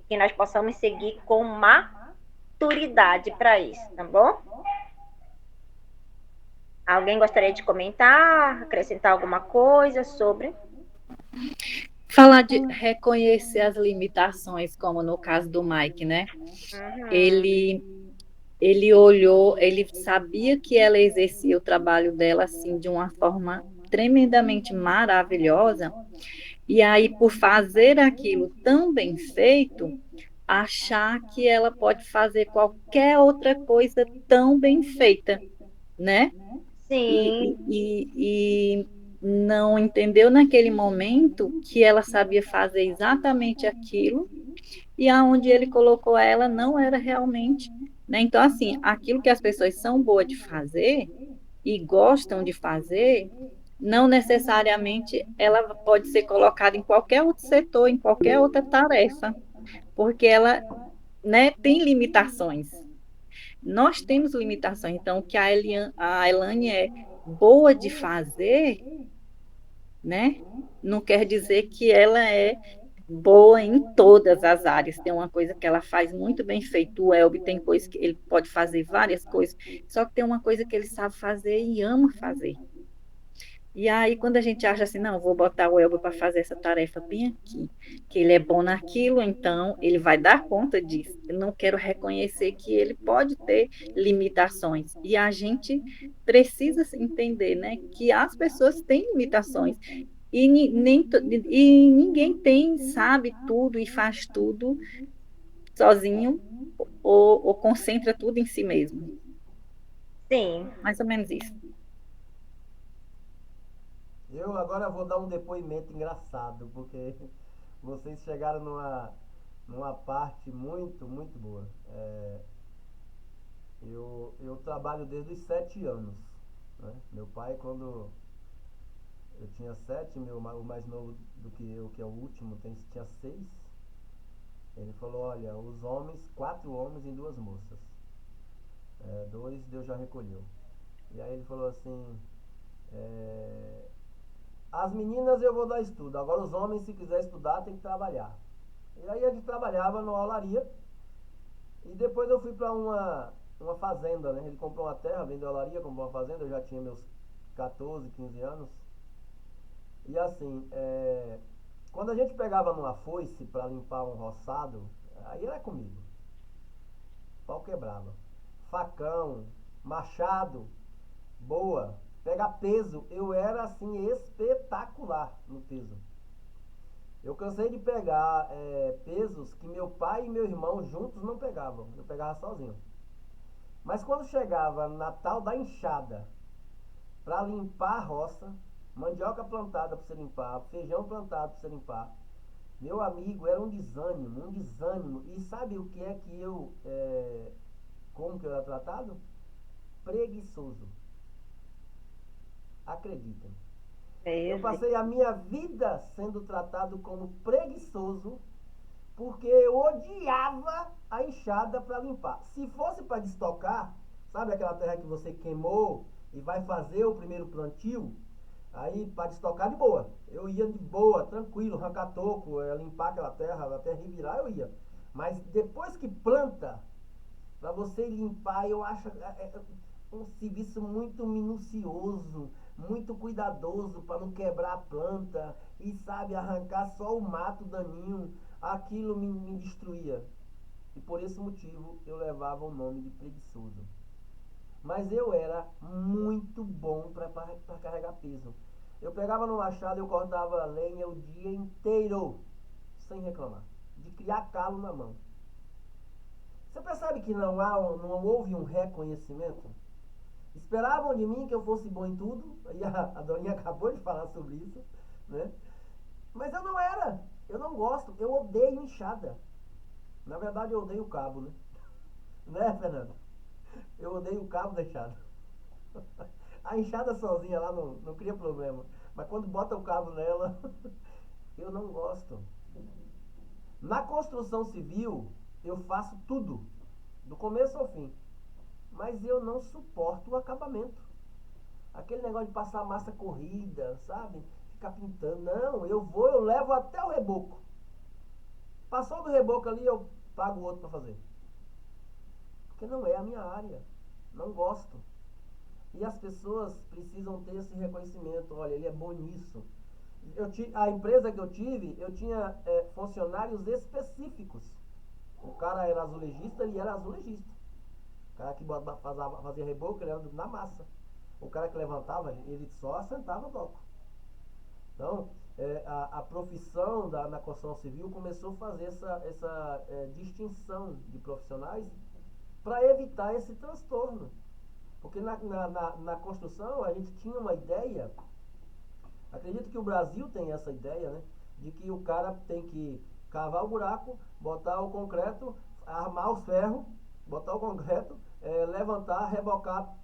que nós possamos seguir com maturidade para isso, tá bom? Alguém gostaria de comentar, acrescentar alguma coisa sobre? Falar de reconhecer as limitações, como no caso do Mike, né? Ele olhou, ele sabia que ela exercia o trabalho dela assim de uma forma tremendamente maravilhosa, e aí por fazer aquilo tão bem feito, achar que ela pode fazer qualquer outra coisa tão bem feita, né? E, Sim, e não entendeu naquele momento que ela sabia fazer exatamente aquilo e aonde ele colocou ela não era realmente, né? Então, assim, aquilo que as pessoas são boas de fazer e gostam de fazer, não necessariamente ela pode ser colocada em qualquer outro setor, em qualquer outra tarefa, porque ela, né, tem limitações. Nós temos limitações, então, o que a Elane é boa de fazer, né, não quer dizer que ela é boa em todas as áreas. Tem uma coisa que ela faz muito bem feito. O Elby tem coisa que ele pode fazer várias coisas, só que tem uma coisa que ele sabe fazer e ama fazer. E aí, quando a gente acha assim, não, vou botar o Elber para fazer essa tarefa bem aqui, que ele é bom naquilo, então ele vai dar conta disso. Eu não quero reconhecer que ele pode ter limitações. E a gente precisa entender, né, que as pessoas têm limitações. E ninguém tem, sabe tudo e faz tudo sozinho ou concentra tudo em si mesmo. sim. Mais ou menos isso. Eu agora vou dar um depoimento engraçado, porque vocês chegaram numa parte muito, muito boa. Eu trabalho desde os 7 anos. Né? Meu pai, quando eu tinha 7, o mais novo do que eu, que é o último, tinha 6. Ele falou: olha, os homens, 4 homens e 2 moças. 2 Deus já recolheu. E aí ele falou assim: é, as meninas eu vou dar estudo, agora os homens, se quiser estudar, tem que trabalhar. E aí a gente trabalhava na olaria. E depois eu fui para uma fazenda, né? Ele comprou uma terra, vendeu a olaria, comprou uma fazenda, eu já tinha meus 14, 15 anos. E assim, quando a gente pegava numa foice para limpar um roçado, aí era comigo. Pau quebrava. Facão, machado, boa. Pegar peso, eu era assim espetacular no peso. Eu cansei de pegar pesos que meu pai e meu irmão juntos não pegavam. Eu pegava sozinho. Mas quando chegava na tal da enxada, para limpar a roça, mandioca plantada para você limpar, feijão plantado para você limpar, meu amigo, era um desânimo, um desânimo. E sabe o que é que como que eu era tratado? Preguiçoso. Acreditem. Eu Meu passei a minha vida sendo tratado como preguiçoso porque eu odiava a enxada para limpar. Se fosse para destocar, sabe aquela terra que você queimou e vai fazer o primeiro plantio? Aí para destocar de boa. Eu ia de boa, tranquilo, arrancar toco, limpar aquela terra, até revirar eu ia. Mas depois que planta, para você limpar, eu acho um serviço muito minucioso, muito cuidadoso para não quebrar a planta e sabe arrancar só o mato daninho. Aquilo me destruía. E por esse motivo eu levava o nome de preguiçoso. Mas eu era muito bom para carregar peso. Eu pegava no machado e eu cortava lenha o dia inteiro, sem reclamar, de criar calo na mão. Você percebe que não houve um reconhecimento? Esperavam de mim que eu fosse bom em tudo, e a Dorinha acabou de falar sobre isso, né? Mas eu não era, eu não gosto, eu odeio enxada. Na verdade eu odeio o cabo, né? Né, Fernando? Eu odeio o cabo da enxada. A enxada sozinha lá não cria problema. Mas quando bota o cabo nela, eu não gosto. Na construção civil, eu faço tudo, do começo ao fim. Mas eu não suporto o acabamento. Aquele negócio de passar massa corrida, sabe? Ficar pintando. Não, eu levo até o reboco. Passou do reboco ali, eu pago o outro para fazer. Porque não é a minha área. Não gosto. E as pessoas precisam ter esse reconhecimento. Olha, ele é bom nisso. A empresa que eu tive, eu tinha funcionários específicos. O cara era azulejista, ele era azulejista. O cara que fazia reboco, ele era na massa. O cara que levantava, ele só assentava o bloco. Então, a profissão na construção civil começou a fazer essa distinção de profissionais para evitar esse transtorno. Porque na construção a gente tinha uma ideia, acredito que o Brasil tem essa ideia, né? De que o cara tem que cavar o buraco, botar o concreto, armar os ferros, botar o concreto, levantar, rebocar,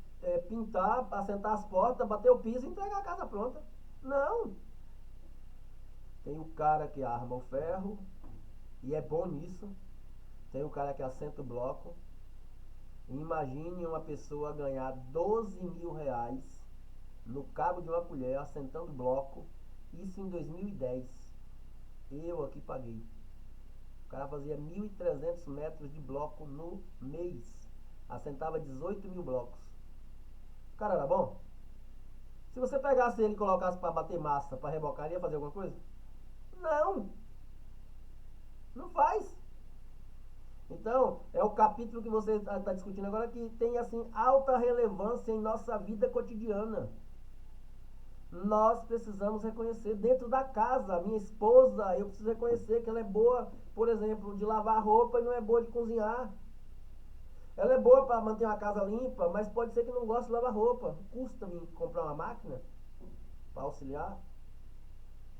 pintar, assentar as portas, bater o piso e entregar a casa pronta. Não! Tem o cara que arma o ferro e é bom nisso. Tem o cara que assenta o bloco. Imagine uma pessoa ganhar 12 mil reais no cabo de uma colher assentando bloco. Isso em 2010. Eu aqui paguei. O cara fazia 1.300 metros de bloco no mês. Assentava 18 mil blocos. O cara era bom? Se você pegasse ele e colocasse para bater massa, para rebocar, ele ia fazer alguma coisa? Não. Não faz. Então, é o capítulo que você está discutindo agora que tem, assim, alta relevância em nossa vida cotidiana. Nós precisamos reconhecer dentro da casa. A minha esposa, eu preciso reconhecer que ela é boa, por exemplo, de lavar roupa e não é boa de cozinhar. Ela é boa para manter uma casa limpa, mas pode ser que não goste de lavar roupa. Custa-me comprar uma máquina para auxiliar.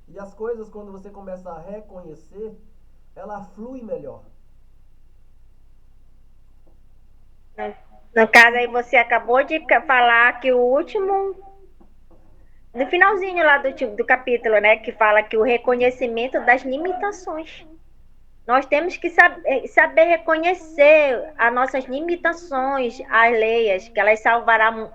E as coisas, quando você começa a reconhecer, ela flui melhor. No caso aí, você acabou de falar que o último, no finalzinho lá do capítulo, né, que fala que o reconhecimento das limitações. Nós temos que saber reconhecer as nossas limitações alheias, que elas salvarão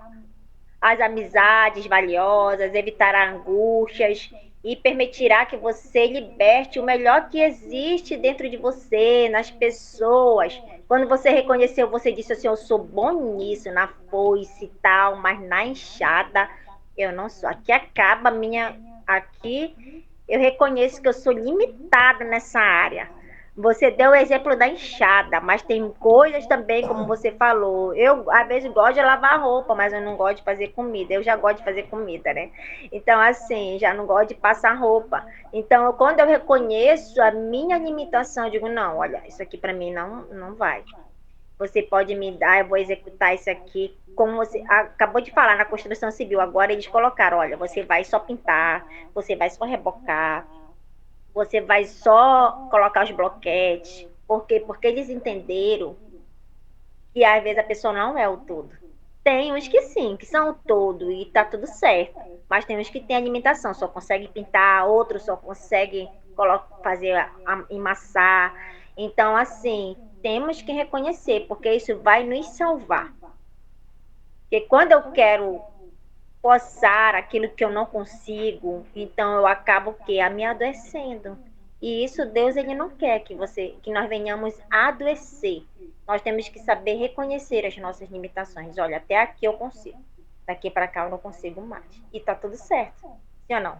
as amizades valiosas, evitará angústias e permitirá que você liberte o melhor que existe dentro de você, nas pessoas. Quando você reconheceu, você disse assim, eu sou bom nisso, na foice e tal, mas na enxada eu não sou. Aqui acaba a minha... Aqui eu reconheço que eu sou limitada nessa área. Você deu o exemplo da enxada, mas tem coisas também, como você falou. Eu, às vezes, gosto de lavar roupa, mas eu não gosto de fazer comida. Eu já gosto de fazer comida, né? Então, assim, já não gosto de passar roupa. Então, quando eu reconheço a minha limitação, eu digo, não, olha, isso aqui para mim não vai. Você pode me dar, eu vou executar isso aqui. Como você acabou de falar na construção civil, agora eles colocaram, olha, você vai só pintar, você vai só rebocar, você vai só colocar os bloquetes. Por quê? Porque eles entenderam que às vezes a pessoa não é o todo. Tem uns que sim, que são o todo e tá tudo certo. Mas tem uns que tem alimentação, só consegue pintar, outros só consegue fazer emassar. Então, assim, temos que reconhecer, porque isso vai nos salvar. Porque quando eu quero forçar aquilo que eu não consigo, então eu acabo me adoecendo. E isso Deus ele não quer que nós venhamos a adoecer. Nós temos que saber reconhecer as nossas limitações. Olha, até aqui eu consigo. Daqui para cá eu não consigo mais. E tá tudo certo. Sim ou não?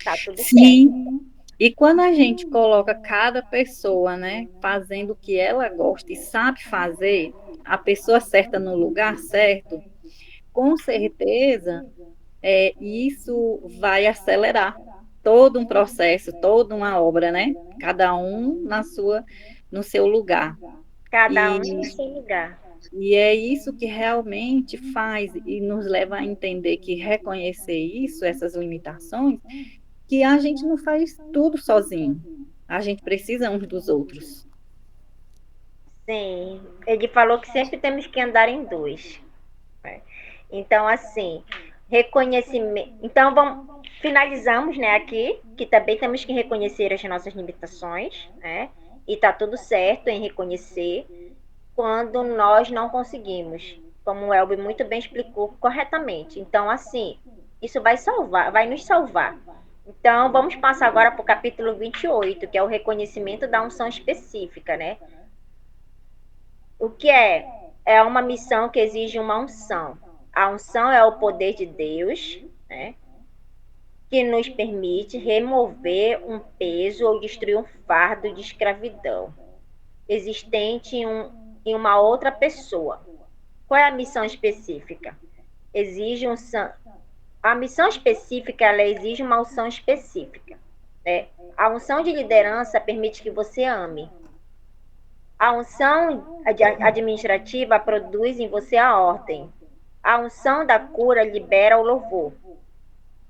Tá tudo certo. Sim. E quando a gente coloca cada pessoa, né, fazendo o que ela gosta e sabe fazer, a pessoa certa no lugar certo, com certeza, isso vai acelerar todo um processo, toda uma obra, né? Cada um no seu lugar. Cada um no seu lugar. E é isso que realmente faz e nos leva a entender que reconhecer isso, essas limitações, que a gente não faz tudo sozinho. A gente precisa uns dos outros. Sim, ele falou que sempre temos que andar em dois. Então, assim, reconhecimento. Então, finalizamos, né, aqui, que também temos que reconhecer as nossas limitações, né? E tá tudo certo em reconhecer quando nós não conseguimos, como o Elber muito bem explicou corretamente. Então, assim, isso vai nos salvar. Então, vamos passar agora para o capítulo 28, que é o reconhecimento da unção específica, né? O que é? É uma missão que exige uma unção. A unção é o poder de Deus, né, que nos permite remover um peso ou destruir um fardo de escravidão existente em uma outra pessoa. Qual é a missão específica? Exige a missão específica, ela exige uma unção específica, né? A unção de liderança permite que você ame. A unção administrativa produz em você a ordem. A unção da cura libera o louvor.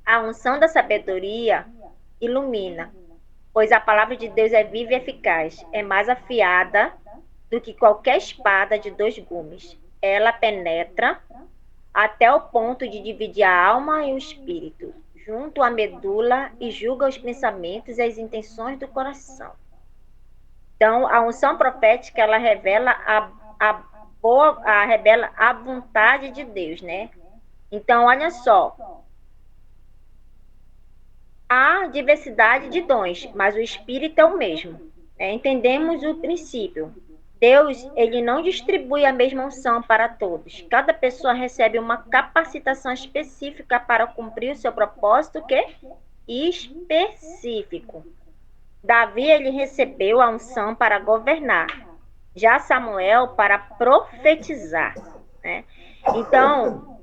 A unção da sabedoria ilumina, pois a palavra de Deus é viva e eficaz, é mais afiada do que qualquer espada de dois gumes. Ela penetra até o ponto de dividir a alma e o espírito, junto à medula, e julga os pensamentos e as intenções do coração. Então, a unção profética, ela revela revela a vontade de Deus, né? Então, olha só, há diversidade de dons, mas o Espírito é o mesmo. Entendemos o princípio. Deus, ele não distribui a mesma unção para todos. Cada pessoa recebe uma capacitação específica para cumprir o seu propósito, que é específico. Davi, ele recebeu a unção para governar. Já Samuel, para profetizar, né? Então,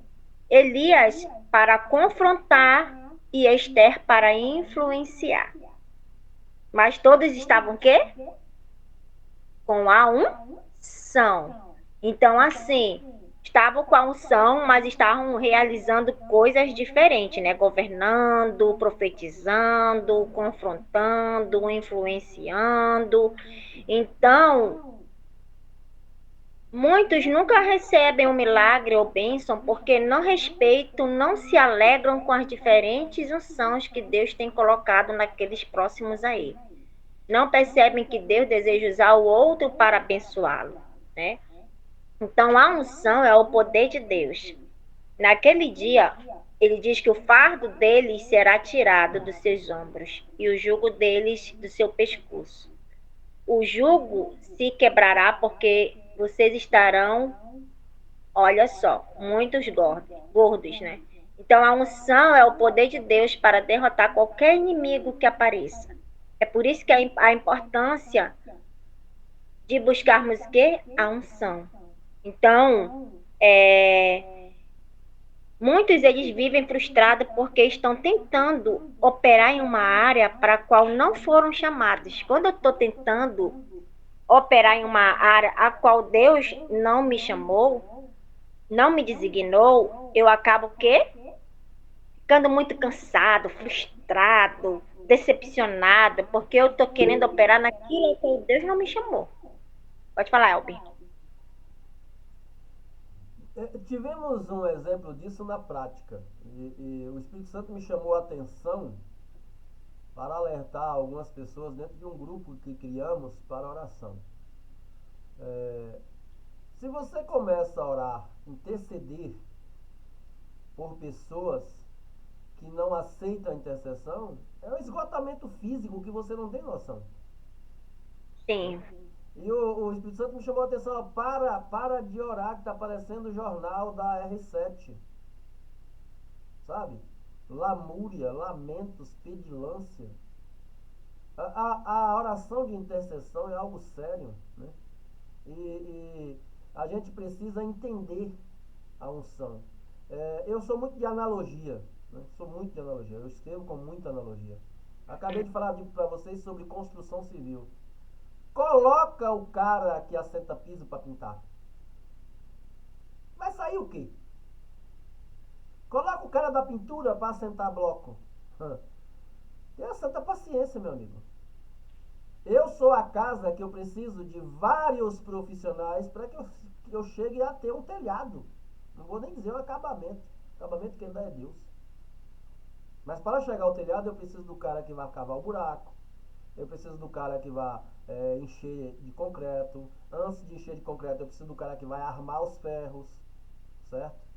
Elias, para confrontar, e Esther, para influenciar. Mas todos estavam o quê? Com a unção. Então, assim, estavam com a unção, mas estavam realizando coisas diferentes, né? Governando, profetizando, confrontando, influenciando. Então, muitos nunca recebem um milagre ou bênção porque não respeitam, não se alegram com as diferentes unções que Deus tem colocado naqueles próximos a ele. Não percebem que Deus deseja usar o outro para abençoá-lo, né? Então, a unção é o poder de Deus. Naquele dia, ele diz que o fardo deles será tirado dos seus ombros e o jugo deles do seu pescoço. O jugo se quebrará porque vocês estarão, olha só, muitos gordos, né? Então, a unção é o poder de Deus para derrotar qualquer inimigo que apareça. É por isso que a importância de buscarmos o quê? A unção. Então, muitos eles vivem frustrados porque estão tentando operar em uma área para a qual não foram chamados. Quando eu estou tentando operar em uma área a qual Deus não me chamou, não me designou, eu acabo o quê? Ficando muito cansado, frustrado, decepcionado, porque eu estou querendo operar naquilo que Deus não me chamou. Pode falar, Elber. Tivemos um exemplo disso na prática. E o Espírito Santo me chamou a atenção para alertar algumas pessoas dentro de um grupo que criamos para oração. Se você começa a orar, interceder por pessoas que não aceitam a intercessão, é um esgotamento físico que você não tem noção. Sim. E o Espírito Santo me chamou a atenção, para de orar, que está aparecendo o jornal da R7. Sabe? Lamúria, lamentos, pedilância. A oração de intercessão é algo sério, né? E a gente precisa entender a unção. Eu sou muito de analogia, né? Sou muito de analogia, eu escrevo com muita analogia. Acabei de falar para vocês sobre construção civil. Coloca o cara que assenta piso para pintar. Vai sair o quê? Coloca o cara da pintura para assentar bloco. Tenha santa paciência, meu amigo. Eu sou a casa que eu preciso de vários profissionais para que eu chegue a ter um telhado. Não vou nem dizer um acabamento. Acabamento quem dá é Deus. Mas para chegar ao telhado eu preciso do cara que vai cavar o buraco. Eu preciso do cara que vai encher de concreto. Antes de encher de concreto eu preciso do cara que vai armar os ferros. Certo?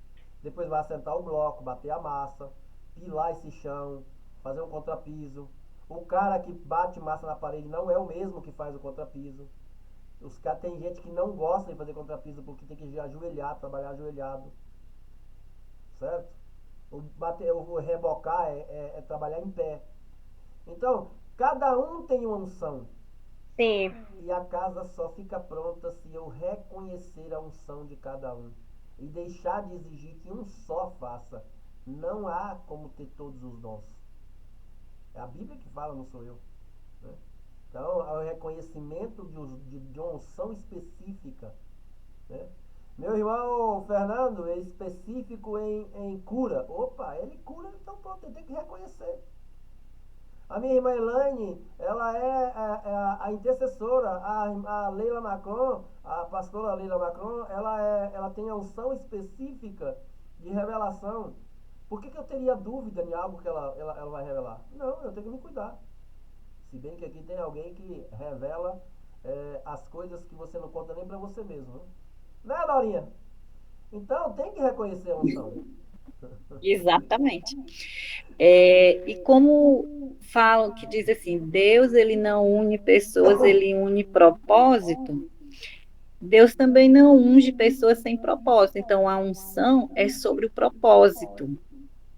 Depois vai assentar o bloco, bater a massa, pilar esse chão, fazer um contrapiso. O cara que bate massa na parede não é o mesmo que faz o contrapiso. Tem gente que não gosta de fazer contrapiso porque tem que ajoelhar, trabalhar ajoelhado. Certo? O rebocar é trabalhar em pé. Então, cada um tem uma unção. Sim. E a casa só fica pronta se eu reconhecer a unção de cada um. E deixar de exigir que um só faça. Não há como ter todos os dons. É a Bíblia que fala, não sou eu. Né? Então, é o reconhecimento de uma unção específica. Né? Meu irmão Fernando é específico em cura. Opa, ele cura, então pronto, ele tem que reconhecer. A minha irmã Elaine, ela é a intercessora, a Leila Macron, a pastora Leila Macron, ela tem a unção específica de revelação. Por que eu teria dúvida em algo que ela vai revelar? Não, eu tenho que me cuidar. Se bem que aqui tem alguém que revela as coisas que você não conta nem pra você mesmo. Né, Laurinha? Então tem que reconhecer a unção. Exatamente. E como falam que diz assim, Deus ele não une pessoas, ele une propósito. Deus também não unge pessoas sem propósito. Então a unção é sobre o propósito,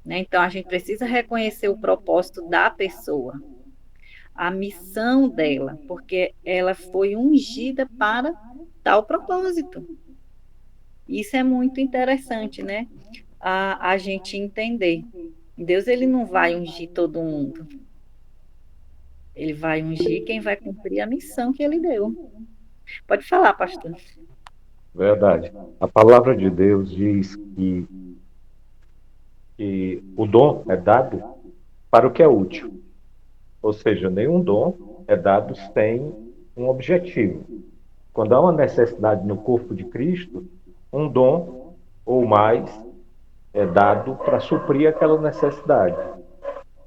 né? Então a gente precisa reconhecer o propósito da pessoa, a missão dela, porque ela foi ungida para tal propósito. Isso é muito interessante, né? A gente entender. Deus ele não vai ungir todo mundo. Ele vai ungir quem vai cumprir a missão que ele deu. Pode falar, pastor. Verdade. A palavra de Deus diz que o dom é dado para o que é útil. Ou seja, nenhum dom é dado sem um objetivo. Quando há uma necessidade no corpo de Cristo, um dom ou mais é dado para suprir aquela necessidade.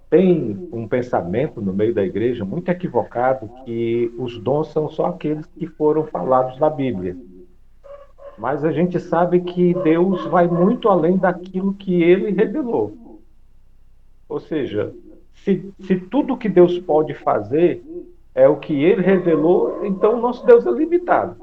Tem um pensamento no meio da igreja muito equivocado que os dons são só aqueles que foram falados na Bíblia. Mas a gente sabe que Deus vai muito além daquilo que ele revelou. Ou seja, se tudo que Deus pode fazer é o que ele revelou, então o nosso Deus é limitado.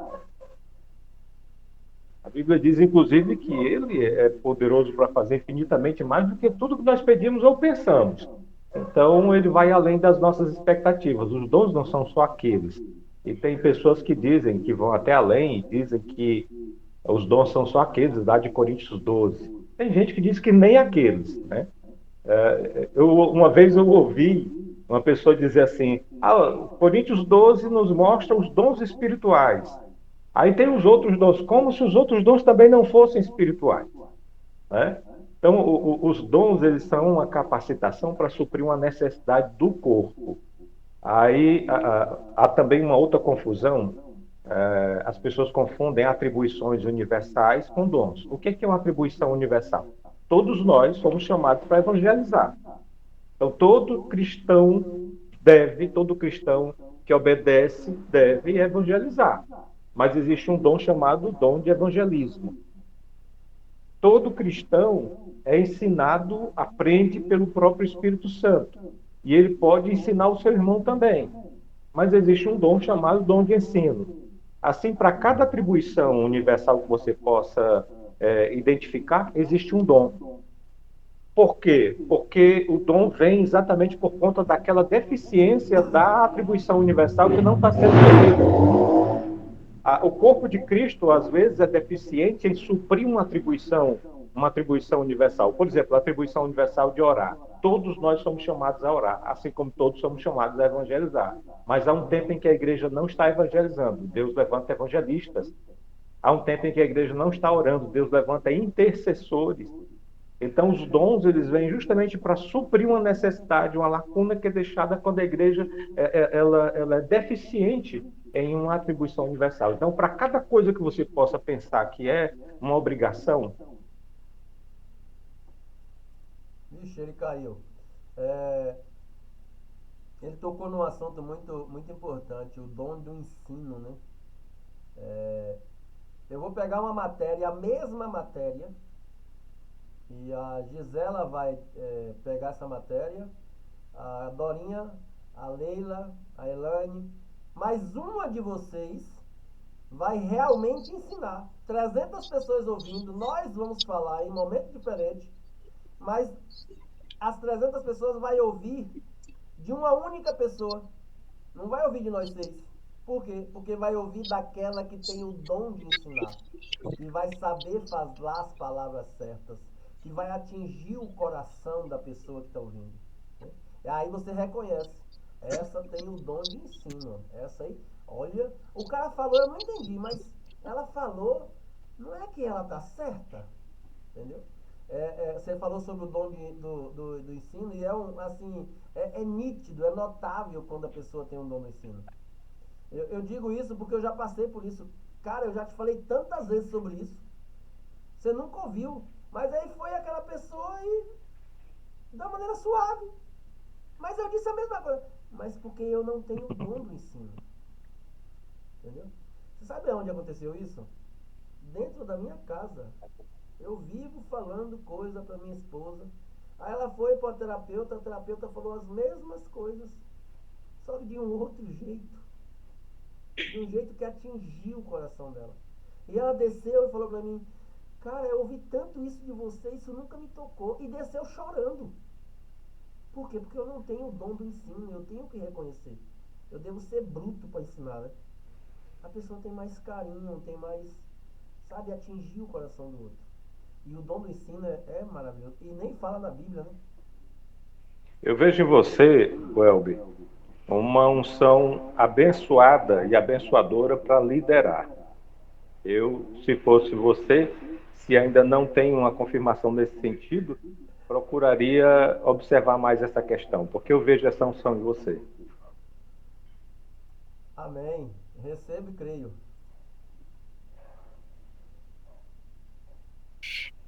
A Bíblia diz, inclusive, que ele é poderoso para fazer infinitamente mais do que tudo que nós pedimos ou pensamos. Então, ele vai além das nossas expectativas. Os dons não são só aqueles. E tem pessoas que dizem que vão até além e dizem que os dons são só aqueles, lá de Coríntios 12. Tem gente que diz que nem aqueles, né? Uma vez eu ouvi uma pessoa dizer assim, Coríntios 12 nos mostra os dons espirituais. Aí tem os outros dons, como se os outros dons também não fossem espirituais, né? Então, os dons, eles são uma capacitação para suprir uma necessidade do corpo. Aí há também uma outra confusão. As pessoas confundem atribuições universais com dons. O que é uma atribuição universal? Todos nós somos chamados para evangelizar. Então, todo cristão que obedece deve evangelizar. Mas existe um dom chamado dom de evangelismo. Todo cristão é ensinado, aprende pelo próprio Espírito Santo. E ele pode ensinar o seu irmão também. Mas existe um dom chamado dom de ensino. Assim, para cada atribuição universal que você possa identificar, existe um dom. Por quê? Porque o dom vem exatamente por conta daquela deficiência da atribuição universal que não está sendo suprida. O corpo de Cristo, às vezes, é deficiente em suprir uma atribuição universal. Por exemplo, a atribuição universal de orar. Todos nós somos chamados a orar, assim como todos somos chamados a evangelizar. Mas há um tempo em que a igreja não está evangelizando. Deus levanta evangelistas. Há um tempo em que a igreja não está orando. Deus levanta intercessores. Então, os dons, eles vêm justamente para suprir uma necessidade, uma lacuna que é deixada quando a igreja ela é deficiente em uma atribuição universal. Então, para cada coisa que você possa pensar que é uma obrigação... Vixe, ele caiu. Ele tocou num assunto muito, muito importante, o dom do ensino, né? Eu vou pegar uma matéria, a mesma matéria, e a Gisela vai pegar essa matéria, a Dorinha, a Leila, a Elaine, mas uma de vocês vai realmente ensinar. 300 pessoas ouvindo, nós vamos falar em momentos diferentes, mas as 300 pessoas vão ouvir de uma única pessoa, não vai ouvir de nós 6. Por quê? Porque vai ouvir daquela que tem o dom de ensinar e vai saber falar as palavras certas. que vai atingir o coração da pessoa que está ouvindo. Né? E aí você reconhece, essa tem o dom de ensino. Essa aí, olha, o cara falou, eu não entendi, mas ela falou, não é que ela está certa, entendeu? Você falou sobre o dom do ensino e assim, é nítido, é notável quando a pessoa tem um dom do ensino. Eu digo isso porque eu já passei por isso. Cara, eu já te falei tantas vezes sobre isso. Você nunca ouviu. Mas aí foi aquela pessoa e da maneira suave. Mas eu disse a mesma coisa. Mas porque eu não tenho o dom do ensino. Entendeu? Você sabe onde aconteceu isso? Dentro da minha casa. Eu vivo falando coisa para minha esposa. Aí ela foi para a terapeuta falou as mesmas coisas, só que de um outro jeito. De um jeito que atingiu o coração dela. E ela desceu e falou para mim, cara, eu ouvi tanto isso de você, isso nunca me tocou. E desceu chorando. Por quê? Porque eu não tenho o dom do ensino, eu tenho que reconhecer. Eu devo ser bruto para ensinar, né? A pessoa tem mais carinho, tem mais, sabe, atingir o coração do outro. E o dom do ensino é maravilhoso. E nem fala na Bíblia, né? Eu vejo em você, Welby, uma unção abençoada e abençoadora para liderar. Eu, se fosse você, se ainda não tem uma confirmação nesse sentido, procuraria observar mais essa questão, porque eu vejo essa unção em você. Amém. Recebo e creio.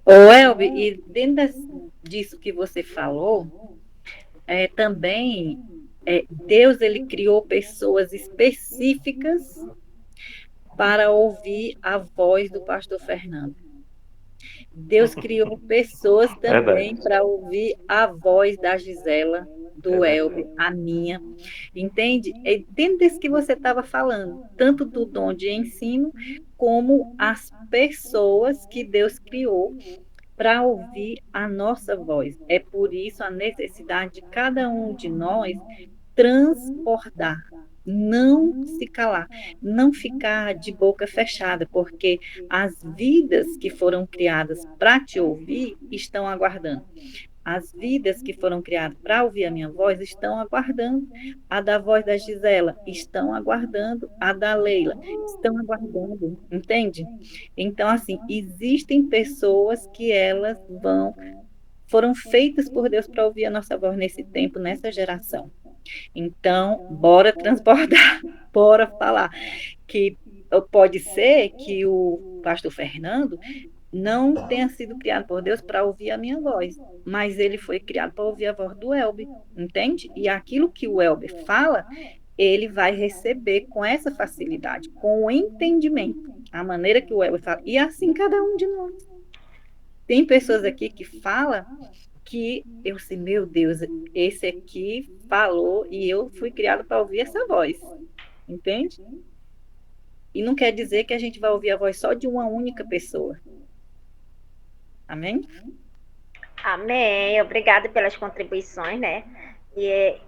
Ô, Elbi, e dentro disso que você falou, também Deus ele criou pessoas específicas para ouvir a voz do pastor Fernando. Deus criou pessoas também para ouvir a voz da Gisela, do Elber, a minha. Entende? É dentro desse que você estava falando, tanto do dom de ensino, como as pessoas que Deus criou para ouvir a nossa voz. É por isso a necessidade de cada um de nós transbordar, não se calar, não ficar de boca fechada, porque as vidas que foram criadas para te ouvir estão aguardando. As vidas que foram criadas para ouvir a minha voz estão aguardando. A da voz da Gisela estão aguardando. A da Leila estão aguardando. Entende? Então, assim, existem pessoas que elas foram feitas por Deus para ouvir a nossa voz nesse tempo, nessa geração. Então, bora transbordar, bora falar. Que pode ser que o pastor Fernando não tenha sido criado por Deus para ouvir a minha voz, mas ele foi criado para ouvir a voz do Elber, entende? E aquilo que o Elber fala, ele vai receber com essa facilidade, com o entendimento, a maneira que o Elber fala. E assim cada um de nós. Tem pessoas aqui que falam que eu sei, meu Deus, esse aqui falou e eu fui criado para ouvir essa voz, entende? E não quer dizer que a gente vai ouvir a voz só de uma única pessoa. Amém? Amém. Obrigada pelas contribuições, né? E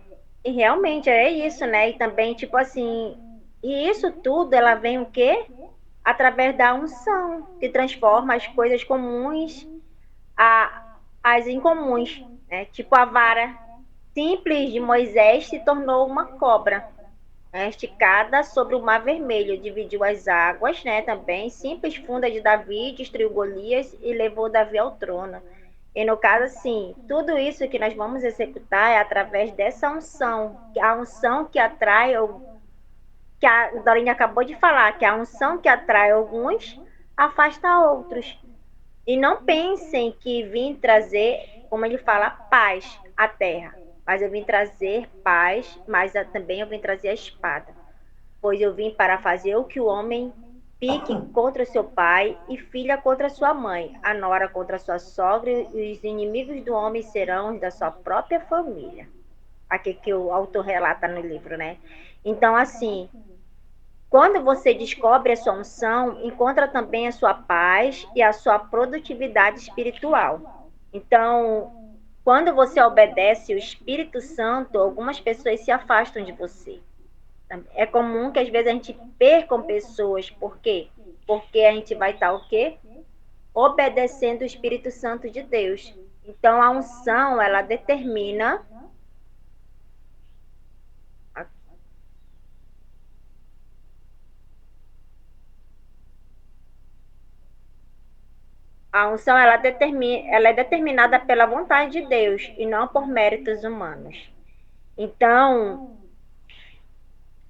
realmente é isso, né? E também, tipo assim, e isso tudo, ela vem o quê? Através da unção, que transforma as coisas comuns as incomuns, né? Tipo a vara simples de Moisés se tornou uma cobra, né? Esticada sobre o mar vermelho, dividiu as águas, né? Também simples funda de Davi destruiu Golias e levou Davi ao trono. E no caso, assim, tudo isso que nós vamos executar é através dessa unção, a unção que atrai, que a Dorinha acabou de falar, que a unção que atrai alguns afasta outros. E não pensem que vim trazer, como ele fala, paz à terra. Mas eu vim trazer paz, mas também eu vim trazer a espada. Pois eu vim para fazer o que o homem pique contra seu pai e filha contra sua mãe, a nora contra sua sogra, e os inimigos do homem serão os da sua própria família. Aqui que o autor relata no livro, né? Então, assim, quando você descobre a sua unção, encontra também a sua paz e a sua produtividade espiritual. Então, quando você obedece o Espírito Santo, algumas pessoas se afastam de você. É comum que às vezes a gente perca pessoas. Por quê? Porque a gente vai estar o quê? obedecendo o Espírito Santo de Deus. Então, a unção, ela determina a unção, ela é determinada pela vontade de Deus e não por méritos humanos. Então,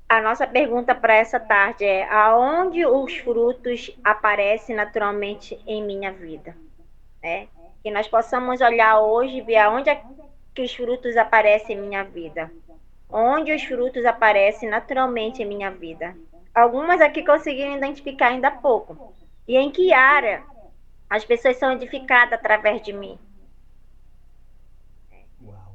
a nossa pergunta para essa tarde é: aonde os frutos aparecem naturalmente em minha vida? Que nós possamos olhar hoje e ver aonde é que os frutos aparecem em minha vida. Onde os frutos aparecem naturalmente em minha vida. Algumas aqui conseguiram identificar ainda há pouco. E em que área as pessoas são edificadas através de mim?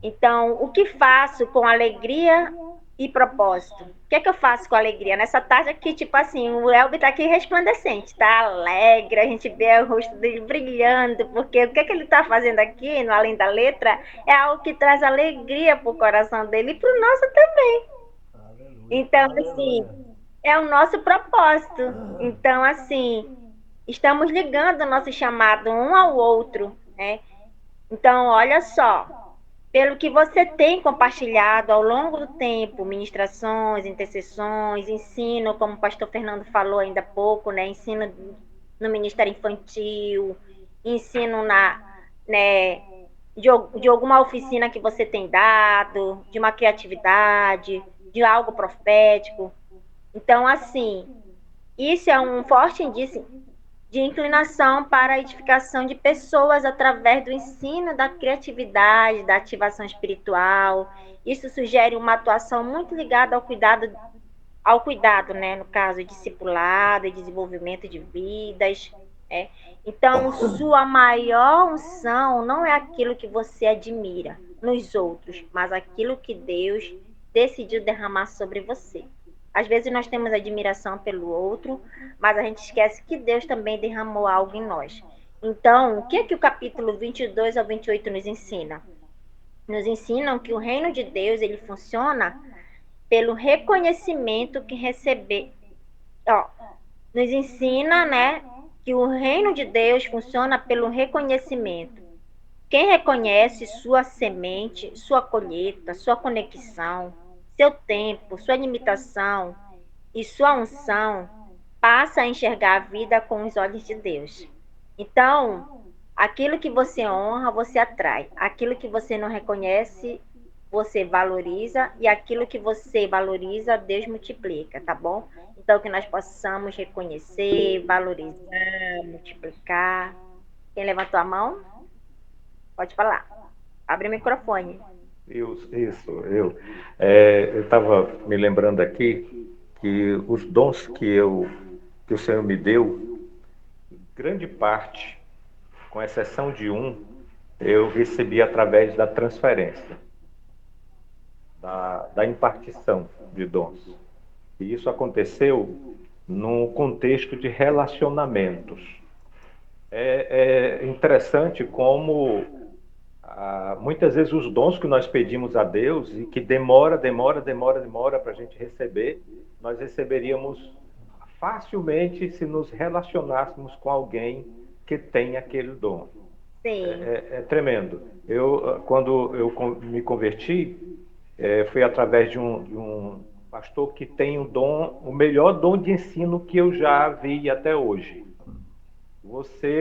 Então, o que faço com alegria e propósito? O que é que eu faço com alegria? Nessa tarde aqui, tipo assim, o Elber tá aqui resplandecente, tá alegre, a gente vê o rosto dele brilhando, porque o que é que ele tá fazendo aqui, no além da letra, é algo que traz alegria pro coração dele e pro nosso também. Então, assim, é o nosso propósito. Então, assim, estamos ligando o nosso chamado um ao outro, né? Então, olha só, pelo que você tem compartilhado ao longo do tempo, ministrações, intercessões, ensino, como o pastor Fernando falou ainda há pouco, né? Ensino no Ministério Infantil, ensino de alguma oficina que você tem dado, de uma criatividade, de algo profético. Então, assim, isso é um forte indício de inclinação para a edificação de pessoas através do ensino da criatividade, da ativação espiritual. Isso sugere uma atuação muito ligada ao cuidado, né? No caso, discipulado e desenvolvimento de vidas. Então, sua maior unção não é aquilo que você admira nos outros, mas aquilo que Deus decidiu derramar sobre você. Às vezes nós temos admiração pelo outro, mas a gente esquece que Deus também derramou algo em nós. Então, o que é que o capítulo 22 ao 28 nos ensina? Nos ensinam que o reino de Deus, ele funciona pelo reconhecimento que receber. Nos ensina, né, que o reino de Deus funciona pelo reconhecimento. Quem reconhece sua semente, sua colheita, sua conexão, seu tempo, sua limitação e sua unção, passa a enxergar a vida com os olhos de Deus. Então, aquilo que você honra, você atrai. Aquilo que você não reconhece, você valoriza. E aquilo que você valoriza, Deus multiplica, tá bom? Então, que nós possamos reconhecer, valorizar, multiplicar. Quem levantou a mão? Pode falar. Abre o microfone. Eu estava me lembrando aqui que os dons que o Senhor me deu, grande parte, com exceção de um, eu recebi através da transferência, da impartição de dons. E isso aconteceu num contexto de relacionamentos. É interessante como muitas vezes os dons que nós pedimos a Deus e que demora para a gente receber, nós receberíamos facilmente se nos relacionássemos com alguém que tem aquele dom. Sim. É tremendo. Quando eu me converti, foi através de um pastor que tem o melhor dom de ensino que eu já vi até hoje.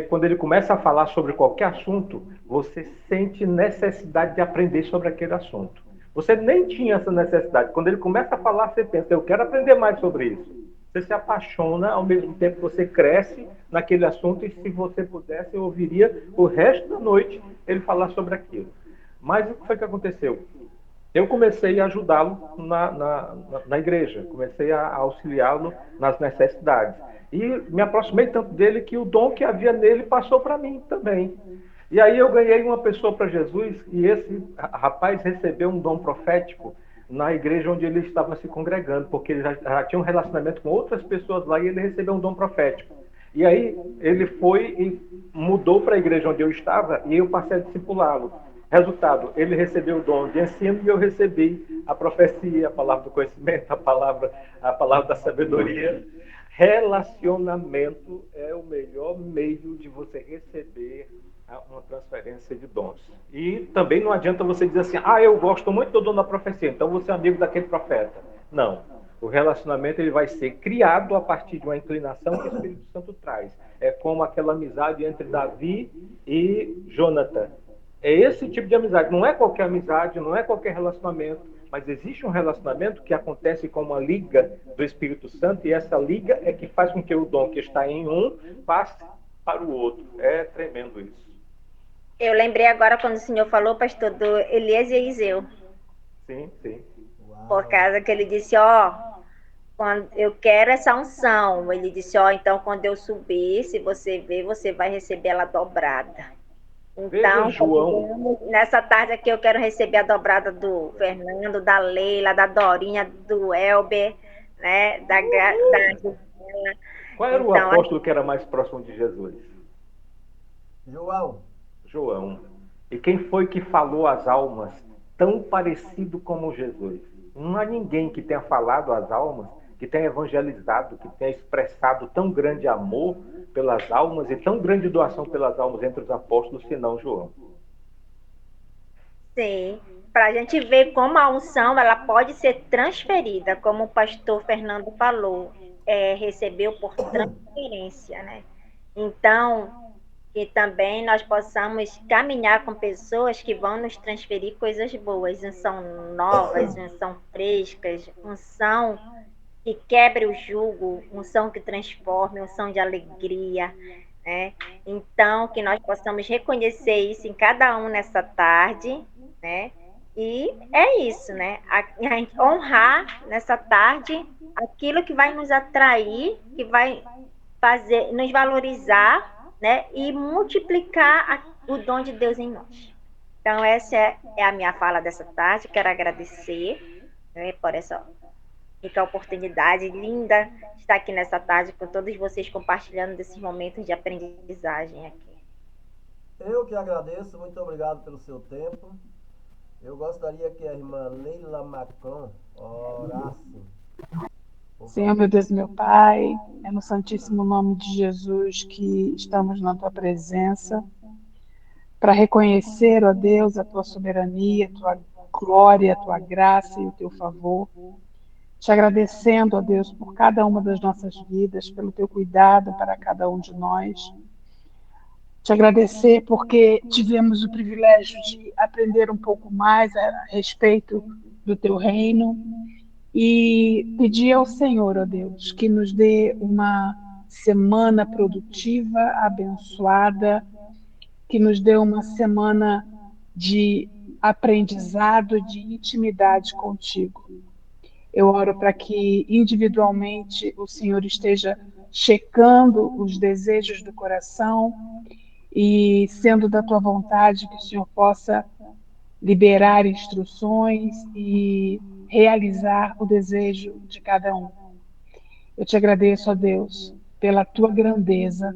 Quando ele começa a falar sobre qualquer assunto, você sente necessidade de aprender sobre aquele assunto. Você nem tinha essa necessidade. Quando ele começa a falar, você pensa, eu quero aprender mais sobre isso. Você se apaixona, ao mesmo tempo você cresce naquele assunto, e se você pudesse, eu ouviria o resto da noite ele falar sobre aquilo. Mas o que foi que aconteceu? Eu comecei a ajudá-lo na igreja, comecei a auxiliá-lo nas necessidades. E me aproximei tanto dele que o dom que havia nele passou para mim também. E aí eu ganhei uma pessoa para Jesus, e esse rapaz recebeu um dom profético na igreja onde ele estava se congregando, porque ele já tinha um relacionamento com outras pessoas lá, e ele recebeu um dom profético. E aí ele foi e mudou para a igreja onde eu estava, e eu passei a discipulá-lo. Resultado, ele recebeu o dom de ensino e eu recebi a profecia, a palavra do conhecimento, a palavra da sabedoria. Relacionamento é o melhor meio de você receber uma transferência de dons. E também não adianta você dizer assim, eu gosto muito do dom da profecia, então você é amigo daquele profeta. Não. O relacionamento ele vai ser criado a partir de uma inclinação que o Espírito Santo traz. É como aquela amizade entre Davi e Jonathan. É esse tipo de amizade. Não é qualquer amizade, não é qualquer relacionamento, mas existe um relacionamento que acontece com uma liga do Espírito Santo, e essa liga é que faz com que o dom que está em um passe para o outro. É tremendo isso. Eu lembrei agora quando o senhor falou, pastor, do Eliezer e Eliseu. Sim, sim. Por causa que ele disse, quando eu quero essa unção. Ele disse, então quando eu subir, se você ver, você vai receber ela dobrada. Então, João, nessa tarde aqui eu quero receber a dobrada do Fernando, da Leila, da Dorinha, do Elber, né? Da Gisela. Qual era o apóstolo que era mais próximo de Jesus? João. E quem foi que falou às almas tão parecido como Jesus? Não há ninguém que tenha falado às almas, que tenha evangelizado, que tenha expressado tão grande amor pelas almas e tão grande doação pelas almas entre os apóstolos, senão João. Sim, para a gente ver como a unção ela pode ser transferida, como o pastor Fernando falou, recebeu por transferência, né? Então, que também nós possamos caminhar com pessoas que vão nos transferir coisas boas, unção novas, unção frescas, unção que quebre o jugo, unção que transforme, unção de alegria, né? Então, que nós possamos reconhecer isso em cada um nessa tarde, né? E é isso, né? A honrar nessa tarde aquilo que vai nos atrair, que vai fazer, nos valorizar, né? E multiplicar o dom de Deus em nós. Então, essa é a minha fala dessa tarde. Quero agradecer, né, por essa rica oportunidade linda de estar aqui nessa tarde com todos vocês compartilhando desses momentos de aprendizagem aqui. Eu que agradeço, muito obrigado pelo seu tempo. Eu gostaria que a irmã Leila Macron orasse. Senhor, meu Deus, meu Pai, é no santíssimo nome de Jesus que estamos na Tua presença para reconhecer, ó Deus, a Tua soberania, a Tua glória, a Tua graça e o Teu favor. Te agradecendo, ó Deus, por cada uma das nossas vidas, pelo Teu cuidado para cada um de nós. Te agradecer porque tivemos o privilégio de aprender um pouco mais a respeito do Teu reino e pedir ao Senhor, ó Deus, que nos dê uma semana produtiva, abençoada, que nos dê uma semana de aprendizado, de intimidade contigo. Eu oro para que individualmente o Senhor esteja checando os desejos do coração e, sendo da tua vontade, que o Senhor possa liberar instruções e realizar o desejo de cada um. Eu te agradeço, ó Deus, pela tua grandeza,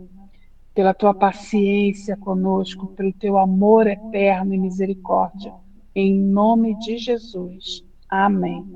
pela tua paciência conosco, pelo teu amor eterno e misericórdia. Em nome de Jesus. Amém.